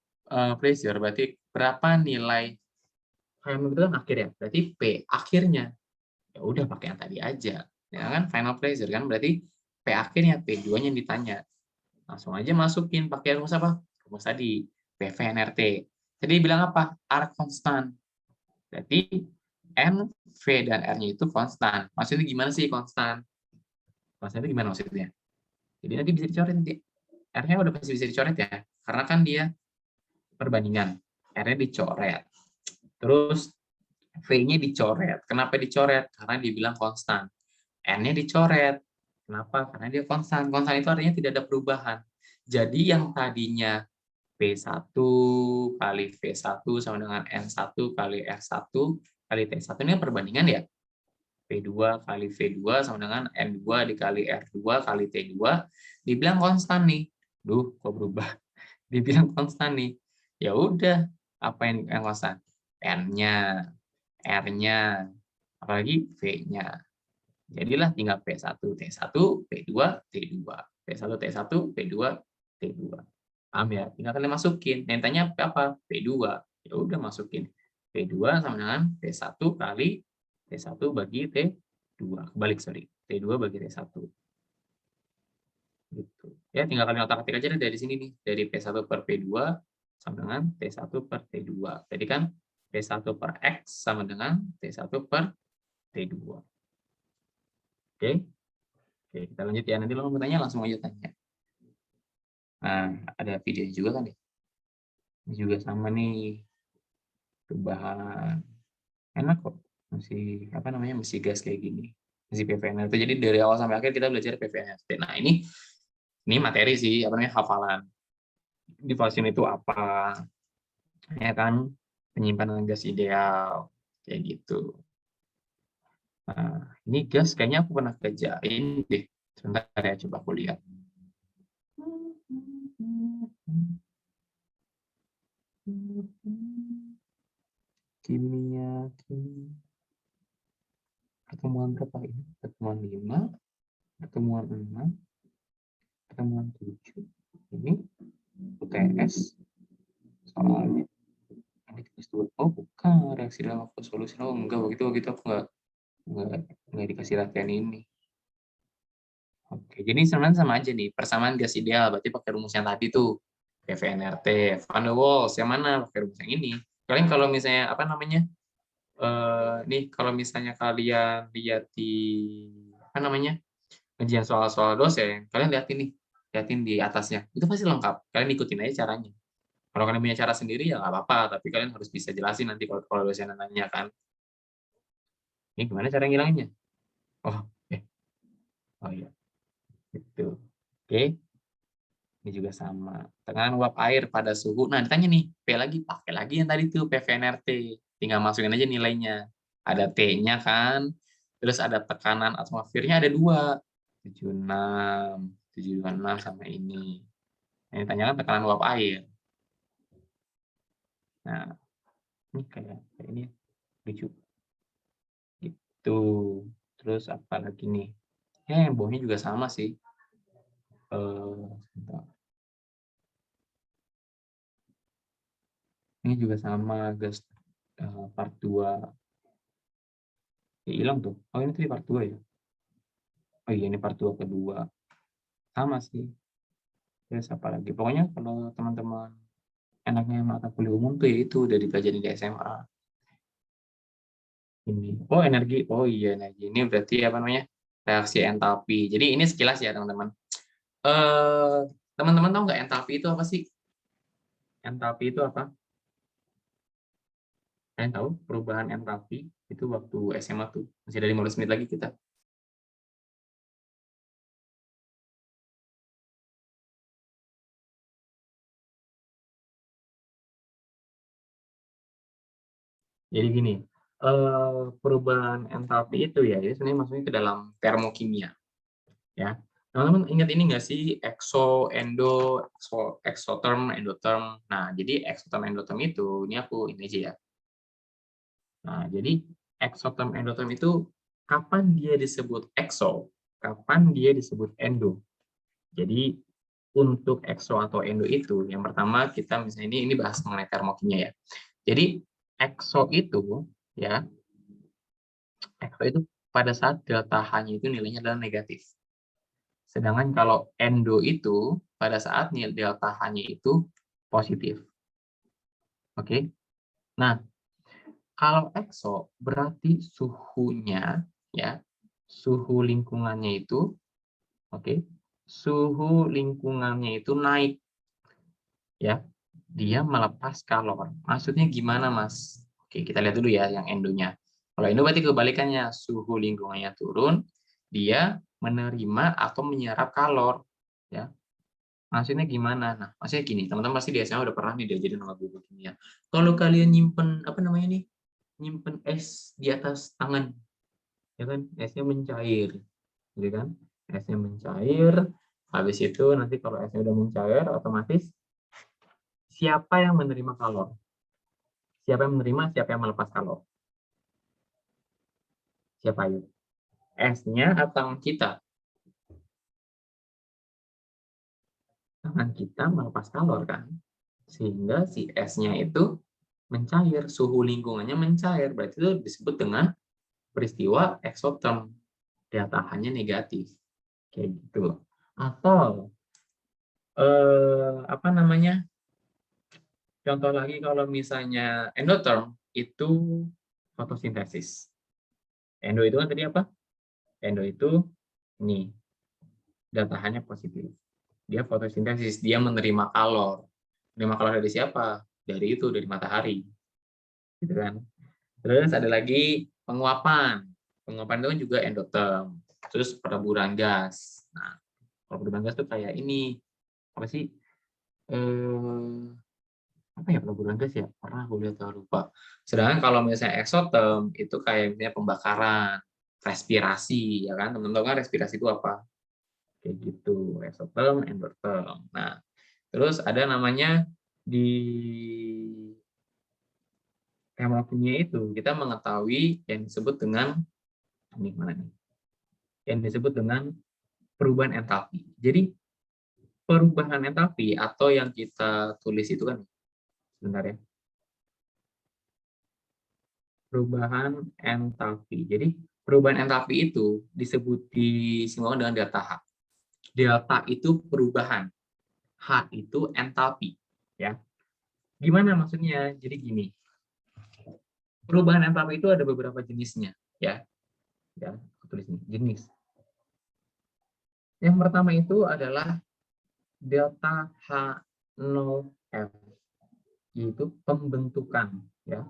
pressure? Berarti berapa nilai final itu kan akhir ya. Berarti P akhirnya. Ya udah pakai yang tadi aja. Ya kan final pressure kan berarti P akhirnya P2-nya yang ditanya. Langsung aja masukin pakai rumus apa? Rumus tadi PVNRT. Jadi bilang apa? R konstan. Berarti N, V dan R-nya itu konstan. Maksudnya gimana sih konstan? Konstan itu gimana maksudnya? Jadi nanti bisa dicoret nanti. R-nya udah pasti bisa dicoret ya. Karena kan dia perbandingan. R-nya dicoret. Terus V-nya dicoret. Kenapa dicoret? Karena dibilang konstan. N-nya dicoret. Kenapa? Karena dia konstan. Konstan itu artinya tidak ada perubahan. Jadi yang tadinya P1 kali V1 sama dengan N1 kali R1 kali T1 ini perbandingan ya. P2 kali V2 sama dengan N2 dikali R2 kali T2. Dibilang konstan nih. Duh, kok berubah? Dibilang konstan nih. Ya udah, apa yang konstan? N-nya, R-nya, apalagi V-nya. Jadilah tinggal P1, T1, P2, T2. P1, T1, P2, T2. Paham ya? Tinggal kalian masukin. Yang tanya apa? P2. Ya udah masukin. P2 sama dengan T1 kali T1 bagi T2. Kebalik, sorry. T2 bagi T1. Gitu. Ya, tinggal kalian otak-atik aja dari sini nih. Dari P1 per P2 sama dengan T1 per T2. Jadi kan P1 per X sama dengan T1 per T2. Oke? Oke, kita lanjut ya. Nanti lo mau tanya, langsung aja tanya. Nah, ada videonya juga kan ya? Ini juga sama nih. Perubahan. Enak kok. Masih, apa namanya, masih gas kayak gini. Masih PVNRT. Jadi dari awal sampai akhir kita belajar PVNRT. Nah, ini materi sih, apa namanya, hafalan. Diffusion itu apa? Ya kan? Penyimpanan gas ideal. Kayak gitu. Nah, ini gas kayaknya aku pernah kerjain deh. Sebentar ya, coba aku lihat. Kimia. Pertemuan berapa ini? Pertemuan 5, pertemuan 6, pertemuan 7. Ini UTS soalnya. Oh, bukan reaksi dalam waktu solusi. Oh, enggak begitu aku enggak dikasih latihan ini. Oke, jadi sebenarnya sama aja nih. Persamaan gas ideal berarti pakai rumus yang tadi tuh. PVNRT, Van der Waals yang mana? Pakai rumus yang ini. Kalian kalau misalnya apa namanya? Nih kalau misalnya kalian lihat di apa namanya? Ujian soal-soal dosen, kalian lihat ini. liatin di atasnya. Itu pasti lengkap. Kalian ikutin aja caranya. Kalau kalian punya cara sendiri ya nggak apa-apa, tapi kalian harus bisa jelasin nanti kalau dosen nanya kan. Ini gimana cara ngilanginnya? Oh, oh iya. Gitu. Oke. Ini juga sama. Tekanan uap air pada suhu. Nah, ditanya nih, P lagi, pakai lagi yang tadi tuh, PVNRT. Tinggal masukin aja nilainya. Ada T-nya kan, terus ada tekanan atmosfernya ada 2. 76 sama ini. Yang ditanyakan tekanan uap air. Nah, ini kayak ini lucu. Gitu. Terus apa lagi nih? Bawahnya juga sama sih. Sebentar. Ini juga sama, gas part 2. Ya, hilang tuh. Oh, ini tadi part 2 ya? Oh iya, ini part 2 kedua. Sama sih. Terus apa lagi? Pokoknya kalau teman-teman enaknya mata kuliah umum tuh ya itu udah dipelajari di SMA. Ini. Oh, energi. Oh iya, energi. Ini berarti apa namanya? Reaksi entalpi. Jadi ini sekilas ya, teman-teman. Teman-teman tahu nggak entalpi itu apa sih? Entalpi itu apa? Kalian tahu perubahan entalpi itu waktu SMA tuh masih ada 15 menit lagi kita. Jadi gini, perubahan entalpi itu ya, ini sebenarnya masuknya ke dalam termokimia. Ya, teman-teman ingat ini nggak sih exo, endo, exotherm, endotherm. Nah, jadi exotherm, endotherm itu ini aku ini aja ya. Nah, jadi exotherm, endotherm itu kapan dia disebut exo, kapan dia disebut endo. Jadi untuk exo atau endo itu, yang pertama kita misalnya ini bahas mengenai termokimia ya. Jadi exo itu ya, exo itu pada saat delta H-nya itu nilainya adalah negatif. Sedangkan kalau endo itu pada saat delta H-nya itu positif. Oke. Nah, kalau exo berarti suhunya ya, suhu lingkungannya itu suhu lingkungannya itu naik. Ya. Dia melepas kalor. Maksudnya gimana, Mas? Oke, kita lihat dulu ya yang endonya. Kalau endo berarti kebalikannya, suhu lingkungannya turun, dia menerima atau menyerap kalor, ya. Maksudnya gimana? Nah, maksudnya gini, teman-teman pasti di SMA udah pernah nih diajarin sama guru kimia. Kalau kalian nyimpen apa namanya nih? Nyimpen es di atas tangan, ya kan? Esnya mencair, gitu kan? Esnya mencair, habis itu nanti kalau esnya udah mencair, otomatis siapa yang menerima kalor? Siapa yang menerima, siapa yang melepas kalor? Siapa itu? esnya atau tangan kita? Tangan kita melepas kalor kan? Sehingga si esnya itu mencair, suhu lingkungannya mencair. Berarti itu disebut dengan peristiwa exotherm. Delta H-nya negatif. Kayak gitu. Atau apa namanya? Contoh lagi kalau misalnya endotherm itu fotosintesis. Endo itu kan tadi apa? Endo itu ini delta H-nya positif. Dia fotosintesis, dia menerima kalor. Menerima kalor dari siapa? Dari itu, dari matahari. Gitu kan. Terus ada lagi penguapan. Penguapan itu kan juga endotherm. Terus peleburan gas. Nah, peleburan gas itu kayak ini. Apa sih? Apa ya peleburan gas ya? Pernah aku lihat lupa. Sedangkan kalau misalnya exotherm itu kayak misalnya pembakaran, respirasi, ya kan? Teman-teman tahu kan respirasi itu apa? Kayak gitu, exotherm, endotherm. Nah, terus ada namanya di termokimia itu kita mengetahui yang disebut dengan ini mana nih? Yang disebut dengan perubahan entalpi. Jadi perubahan entalpi atau yang kita tulis itu kan sebentar ya. Perubahan entalpi. Jadi perubahan entalpi itu disebut disinggung dengan delta H. Delta itu perubahan, H itu entalpi, ya. Gimana maksudnya? Jadi gini. Perubahan entalpi itu ada beberapa jenisnya, ya. Ya, aku tulis ini, jenis. Yang pertama itu adalah delta H0F, yaitu pembentukan, ya.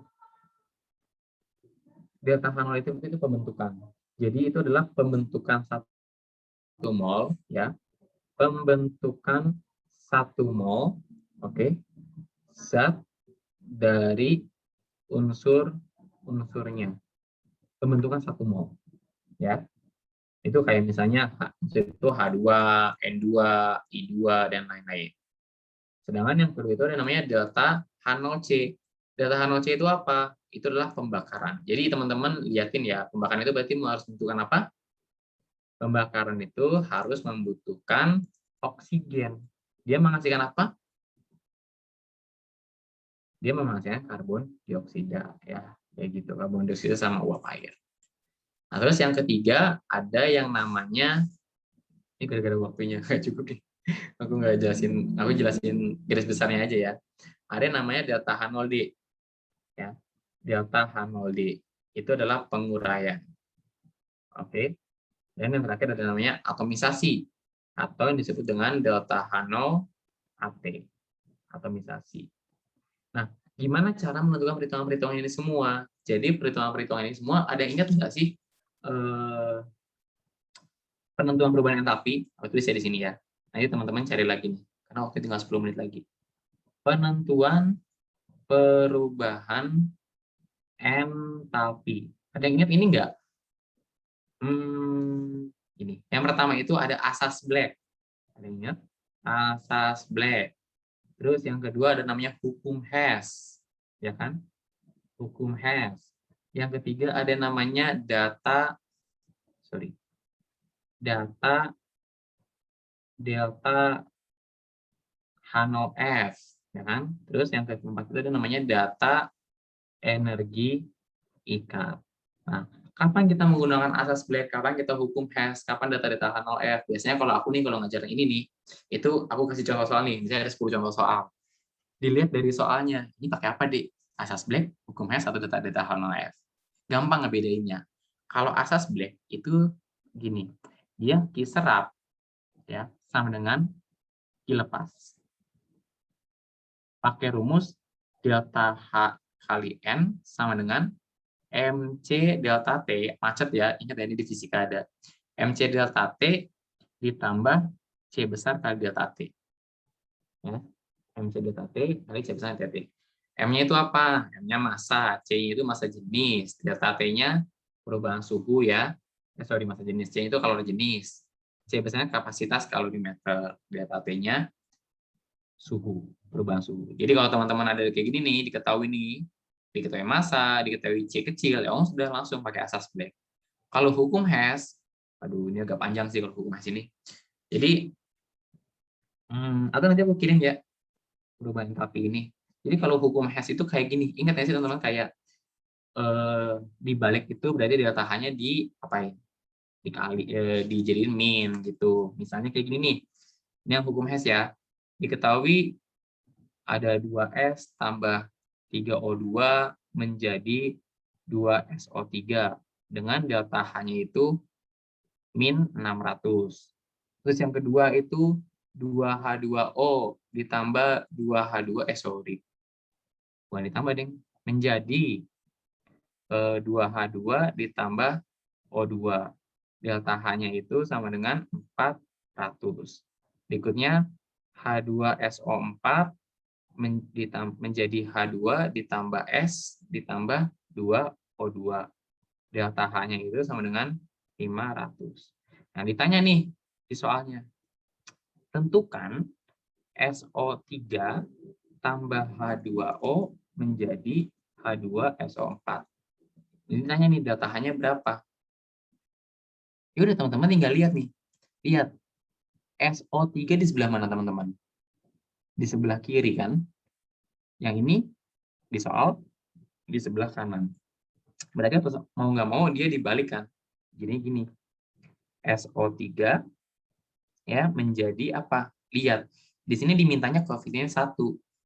Delta H0 itu pembentukan. Jadi itu adalah pembentukan 1 mol, ya. Pembentukan 1 mol, oke, zat dari unsur-unsurnya. Pembentukan 1 mol, ya. Itu kayak misalnya itu H2, N2, I2, dan lain-lain. Sedangkan yang kedua itu ada namanya delta H0C. Delta H0C itu apa? Itu adalah pembakaran. Jadi teman-teman lihatin ya, pembakaran itu berarti harus membutuhkan apa? Pembakaran itu harus membutuhkan oksigen. Dia menghasilkan apa? Dia menghasilkan karbon dioksida, ya. Kayak gitu, karbon dioksida sama uap air. Nah, terus yang ketiga ada yang namanya, ini gara-gara waktunya nggak cukup nih. Aku jelasin garis besarnya aja ya. Ada yang namanya delta H0D, ya. Delta H0D itu adalah penguraian. Oke. Dan yang terakhir ada namanya atomisasi atau yang disebut dengan delta H0AT, atomisasi. Nah, gimana cara menentukan perhitungan-perhitungan ini semua? Jadi perhitungan-perhitungan ini semua ada yang ingat nggak sih penentuan perubahan entapi? Aku tulis di sini ya. Nanti teman-teman cari lagi nih, karena waktu tinggal 10 menit lagi. Penentuan perubahan entapi. Ada yang ingat ini enggak? Ini. Yang pertama itu ada asas Black. Ada yang ingat? Asas Black. Terus yang kedua ada namanya hukum Hess. Ya kan? Hukum Hess. Yang ketiga ada namanya delta H0F, ya kan? Terus yang keempat itu ada namanya data energi ikat. Nah, kapan kita menggunakan asas Black, kapan kita hukum Hess, kapan data H0F? Biasanya kalau aku nih, kalau ngajar ini nih, itu aku kasih contoh soal nih, misalnya ada 10 contoh soal. Dilihat dari soalnya, ini pakai apa, Dik? Asas Black, hukum Hess, atau data H0F? Gampang ngebedainnya. Kalau asas Black itu gini, dia Q serap, ya, sama dengan Q lepas. Pakai rumus delta H kali N sama dengan MC delta T, macet ya, ingat ya, ini di fisika ada. MC delta T ditambah C besar kali delta T. Ya. MC delta T kali C besar kali T. M-nya itu apa? M-nya massa, C-nya itu massa jenis, delta T-nya perubahan suhu ya. Massa jenis. C itu kalori jenis. C besarnya kapasitas kalorimeter, delta T-nya suhu, perubahan suhu. Jadi kalau teman-teman ada kayak gini nih, diketahui massa, diketahui C kecil, ya sudah langsung pakai asas Black. Kalau hukum Hess, aduh ini agak panjang sih kalau hukum Hess ini. Jadi, atau nanti aku kirim ya perubahan entapi ini. Jadi kalau hukum Hess itu kayak gini, ingat ya sih teman-teman, kayak dibalik itu berarti delta H-nya dijadiin min gitu. Misalnya kayak gini nih, ini yang hukum Hess ya. Diketahui ada 2S tambah 3O2 menjadi 2SO3 dengan delta H-nya itu min 600. Terus yang kedua itu 2H2O ditambah 2H2 bukan ditambah deng, menjadi 2H2 ditambah O2. Delta H-nya itu sama dengan 400. Berikutnya H2SO4 menjadi H2 ditambah S ditambah 2O2. Delta H-nya itu sama dengan 500. Nah, ditanya nih di soalnya. Tentukan SO3 tambah H2O menjadi H2SO4. Ini tanya nih delta H-nya berapa? Ya udah teman-teman tinggal lihat nih. Lihat. SO3 di sebelah mana teman-teman? Di sebelah kiri kan? Yang ini di soal di sebelah kanan. Berarti mau nggak mau dia dibalikan. Jadi gini. SO3 ya menjadi apa? Lihat. Di sini dimintanya koefisiennya 1.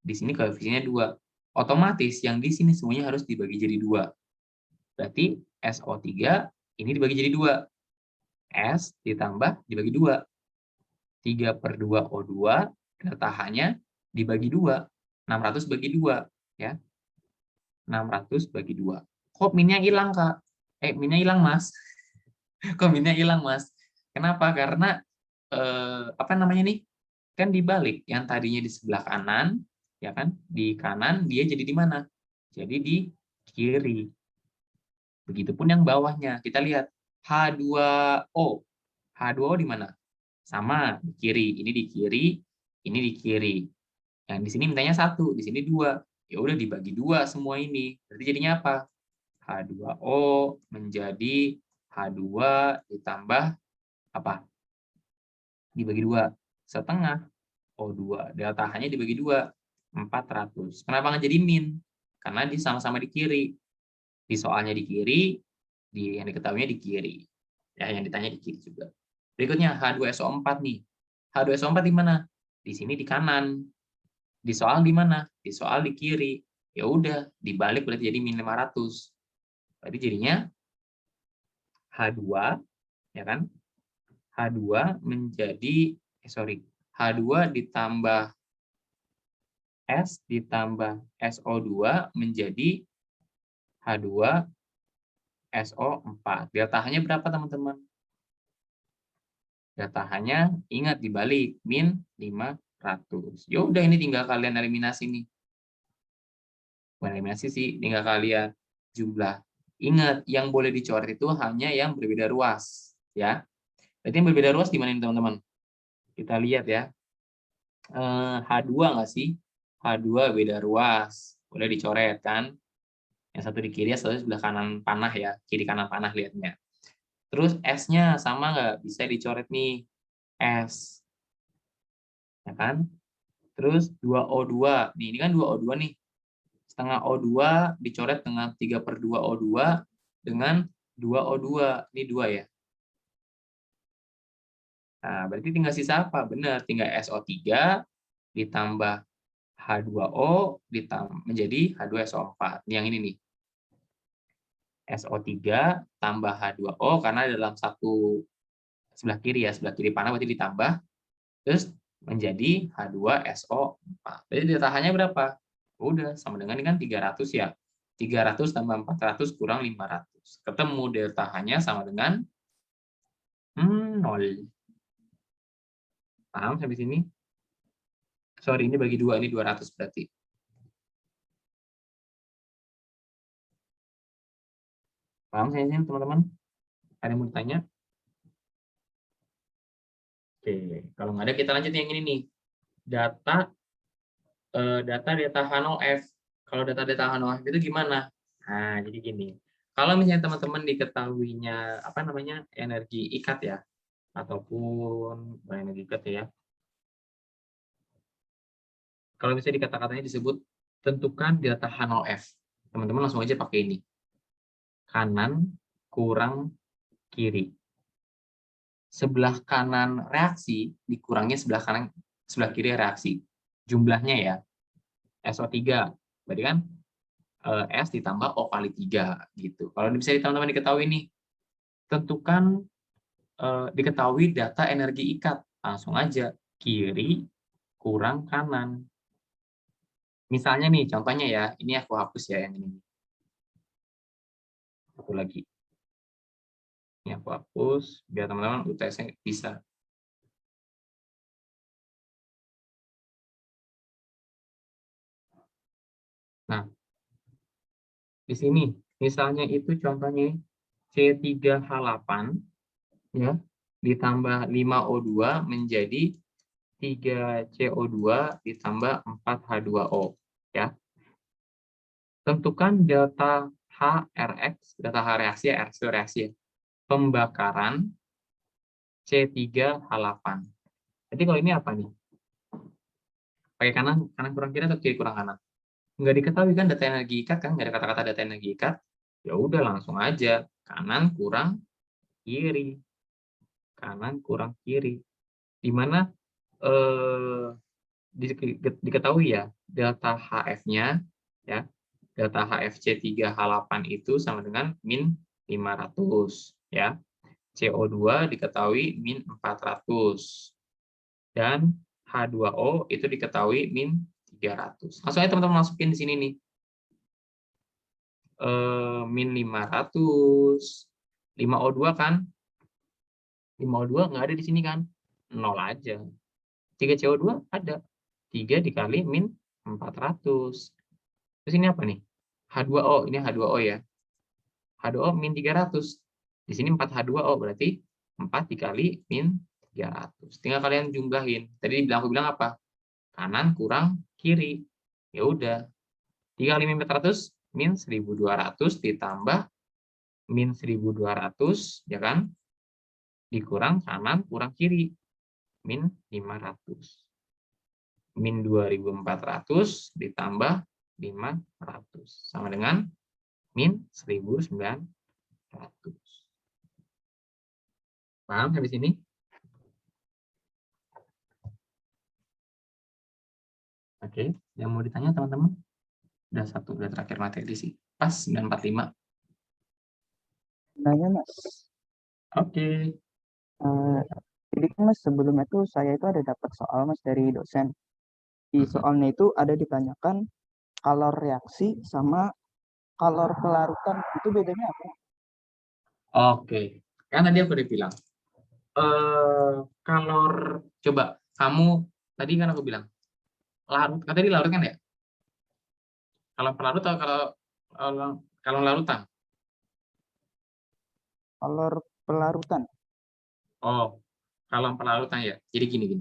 Di sini koefisiennya 2. Otomatis yang di sini semuanya harus dibagi jadi 2. Berarti SO3 ini dibagi jadi 2. S ditambah dibagi 2. 3/2 O2 delta H-nya dibagi 2. 600 bagi 2. Ya. 600 bagi 2. Kok minnya hilang, Kak? Minnya hilang, Mas. Kok minnya hilang, Mas? Kenapa? Karena apa namanya nih? Kan dibalik. Yang tadinya di sebelah kanan, ya kan? Di kanan dia jadi di mana? Jadi di kiri. Begitupun yang bawahnya. Kita lihat H2O. H2O di mana? Sama, di kiri. Ini di kiri, ini di kiri. Yang di sini mintanya 1, di sini 2. Ya udah dibagi 2 semua ini. Berarti jadinya apa? H2O menjadi H2 ditambah apa? Dibagi 2. Setengah O2. Delta H-nya dibagi 2. 400. Kenapa nggak jadi min? Karena dia sama-sama di kiri. Di soalnya di kiri, yang diketahuinya di kiri. Ya, yang ditanya di kiri juga. Berikutnya H2SO4 nih. H2SO4 di mana? Di sini di kanan. Di soal di mana? Di soal di kiri. Ya udah, dibalik berarti jadi min 500. Berarti jadinya H2 ya kan? H2 menjadi H2 ditambah S ditambah SO2 menjadi H2SO4. Delta H-nya berapa, teman-teman? Delta H-nya ingat dibalik, min 500. Ya udah, ini tinggal kalian eliminasi nih. Bukan eliminasi sih, tinggal kalian jumlah. Ingat, yang boleh dicoret itu hanya yang berbeda ruas, ya. Berarti yang berbeda ruas di mana nih, teman-teman? Kita lihat ya. H2 nggak sih? H2 beda ruas. Boleh dicoret kan? Yang satu di kiri, satu di sebelah kanan panah ya. Kiri kanan panah lihatnya. Terus S-nya sama nggak? Bisa dicoret nih. S. Ya kan? Terus 2O2. Nih, ini kan 2O2 nih. Setengah O2 dicoret dengan 3/2 O2 dengan 2O2. Ini 2 ya. Nah, berarti tinggal sisa apa? Benar, tinggal SO3 ditambah H2O menjadi H2SO4. Ini yang ini nih. SO3 tambah H2O karena dalam satu sebelah kiri ya, sebelah kiri panah berarti ditambah terus menjadi H2SO4. Jadi delta-nya berapa? Udah sama dengan ini kan 300 ya. 300 tambah 400 kurang 500. Ketemu delta-nya sama dengan 0. Paham sampai sini? Sorry, ini bagi 2, ini 200 berarti. Paham saya ini, teman-teman? Ada yang mau ditanya? Oke, kalau nggak ada kita lanjut yang ini nih. Data H0F. Kalau data H0F itu gimana? Nah, jadi gini. Kalau misalnya teman-teman diketahuinya apa namanya energi ikat ya, ataupun energi ikat ya. Kalau misalnya di kata-katanya disebut tentukan delta H0F. Teman-teman langsung aja pakai ini. Kanan kurang kiri. Sebelah kanan reaksi dikurangnya sebelah kiri reaksi. Jumlahnya ya. SO3. Berarti kan S ditambah O kali 3 gitu. Kalau bisa teman-teman diketahui nih, tentukan diketahui data energi ikat. Langsung aja kiri kurang kanan. Misalnya nih, contohnya ya, ini aku hapus ya yang ini. Satu lagi. Ini aku hapus, biar teman-teman UTS-nya bisa. Nah, di sini, misalnya itu contohnya C3H8, ya, ditambah 5O2 menjadi 3CO2 ditambah 4H2O. Ya. Tentukan delta HRX, delta H reaksi, R reaksi, pembakaran C3H8. Jadi kalau ini apa nih? Pakai kanan kurang kiri atau kiri kurang kanan? Nggak diketahui kan data energi ikat kan? Nggak ada kata-kata data energi ikat. Ya udah langsung aja kanan kurang kiri. Kanan kurang kiri. Di mana diketahui ya delta HF-nya ya. Delta HFC3H8 itu sama dengan min 500 ya. CO2 diketahui min 400 dan H2O itu diketahui min 300. Langsung aja teman-teman masukin di sini nih. Min 500. 5O2 kan? 5O2 nggak ada di sini kan? 0 aja. 3CO2 ada. 3 dikali min 400. Terus ini apa nih? H2O. Ini H2O ya. H2O min 300. Di sini 4H2O berarti 4 dikali min 300. Tinggal kalian jumlahin. Tadi aku bilang apa? Kanan kurang kiri. Ya udah. 3 kali min 400 min 1200 ditambah min 1200 ya kan? Dikurang kanan kurang kiri. Min 500. Min 2400 ditambah 500 sama dengan min 1900. Paham sampai sini? Oke, yang mau ditanya teman-teman? Udah satu, udah terakhir materi sih. Pas 945. Nanya Mas, Oke. jadi kan Mas sebelumnya tuh saya itu ada dapat soal Mas dari dosen. Di soalnya itu ada ditanyakan kalor reaksi sama kalor pelarutan, itu bedanya apa? Oke. Kan tadi aku udah bilang. Kalor, coba kamu, tadi kan aku bilang, larut, kan tadi larut kan ya? Kalau pelarut atau kalau larutan? Kalor pelarutan. Oh, kalau pelarutan ya. Jadi gini.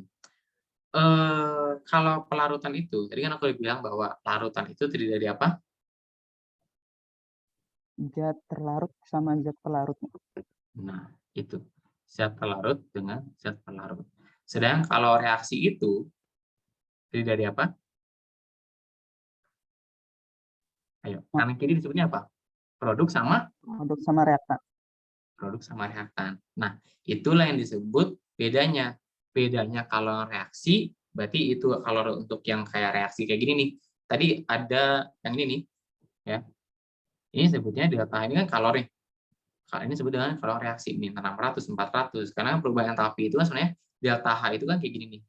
Kalau pelarutan itu, tadi kan aku udah bilang bahwa larutan itu terdiri dari apa? Zat terlarut sama zat pelarut. Nah, itu. Zat pelarut dengan zat pelarut. Sedangkan kalau reaksi itu terdiri dari apa? Ayo, kanan kiri disebutnya apa? Produk sama Produk sama reaktan. produk sama reaktan. Nah, itulah yang disebut bedanya. Bedanya kalau reaksi, berarti itu kalau untuk yang kayak reaksi kayak gini nih. Tadi ada yang ini nih, ya. Ini sebutnya delta, ini kan kalori. Kalau ini disebut dengan kalori reaksi min 600, 400. Karena perubahan entalpi itu kan sebenarnya delta H itu kan kayak gini nih.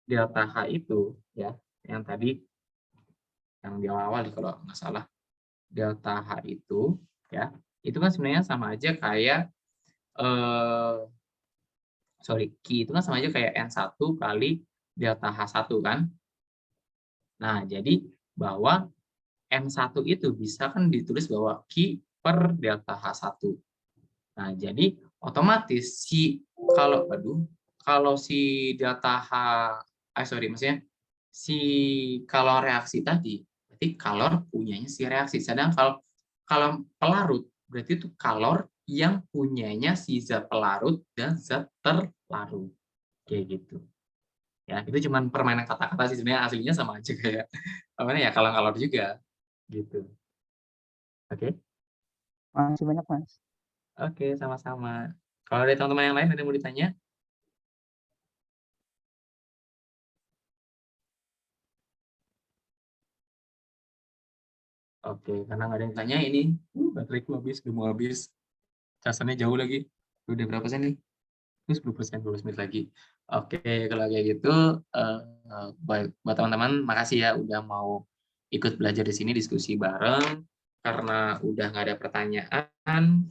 Delta H itu ya, yang tadi yang di awal kalau nggak salah. Delta H itu ya, itu kan sebenarnya sama aja kayak Q itu kan sama aja kayak N1 kali delta H1 kan. Nah, jadi bahwa N1 itu bisa kan ditulis bahwa Q per delta H1. Nah, jadi otomatis kalau si delta H, maksudnya si kalor reaksi tadi, berarti kalor punyanya si reaksi. Sedangkan kalau pelarut, berarti itu kalor yang punyanya si zat pelarut dan zat terlarut. Kayak gitu. Ya, itu cuma permainan kata-kata sih, sebenarnya aslinya sama aja kayak apa ya, kalor juga gitu. Oke. Masih banyak Mas. Oke, sama-sama. Kalau ada teman-teman yang lain ada yang mau ditanya? Oke, karena nggak ada yang tanya ini, bateraiku habis, udah mau habis. Casannya jauh lagi. Udah berapa persen nih? Terus 10%, 12 menit lagi. Oke, kalau kayak gitu, buat teman-teman, makasih ya udah mau ikut belajar di sini, diskusi bareng. Karena udah nggak ada pertanyaan,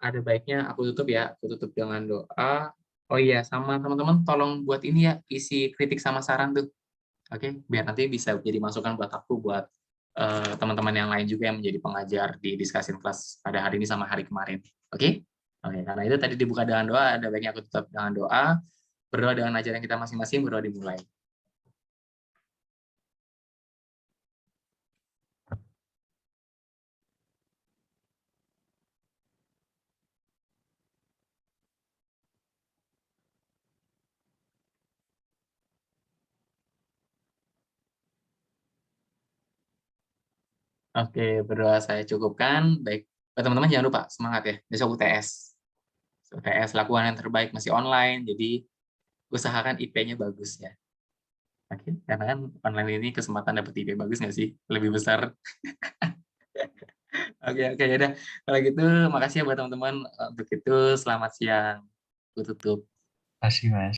ada baiknya aku tutup ya. Aku tutup dengan doa. Oh iya, sama teman-teman tolong buat ini ya, isi kritik sama saran tuh. Oke, biar nanti bisa jadi masukan buat aku, buat teman-teman yang lain juga yang menjadi pengajar di diskusi kelas pada hari ini sama hari kemarin. Oke? Oke, karena itu tadi dibuka dengan doa, ada baiknya aku tutup dengan doa, berdoa dengan ajaran kita masing-masing, berdoa dimulai. Oke, berdoa saya cukupkan. Baik, teman-teman jangan lupa semangat ya, besok UTS. UTS lakukan yang terbaik, masih online, jadi usahakan IP-nya bagus ya. Oke, karena kan online ini kesempatan dapat IP bagus nggak sih? Lebih besar. Oke, ya udah. Kalau gitu, makasih ya buat teman-teman. Untuk itu, selamat siang. Aku tutup. Kasih Mas.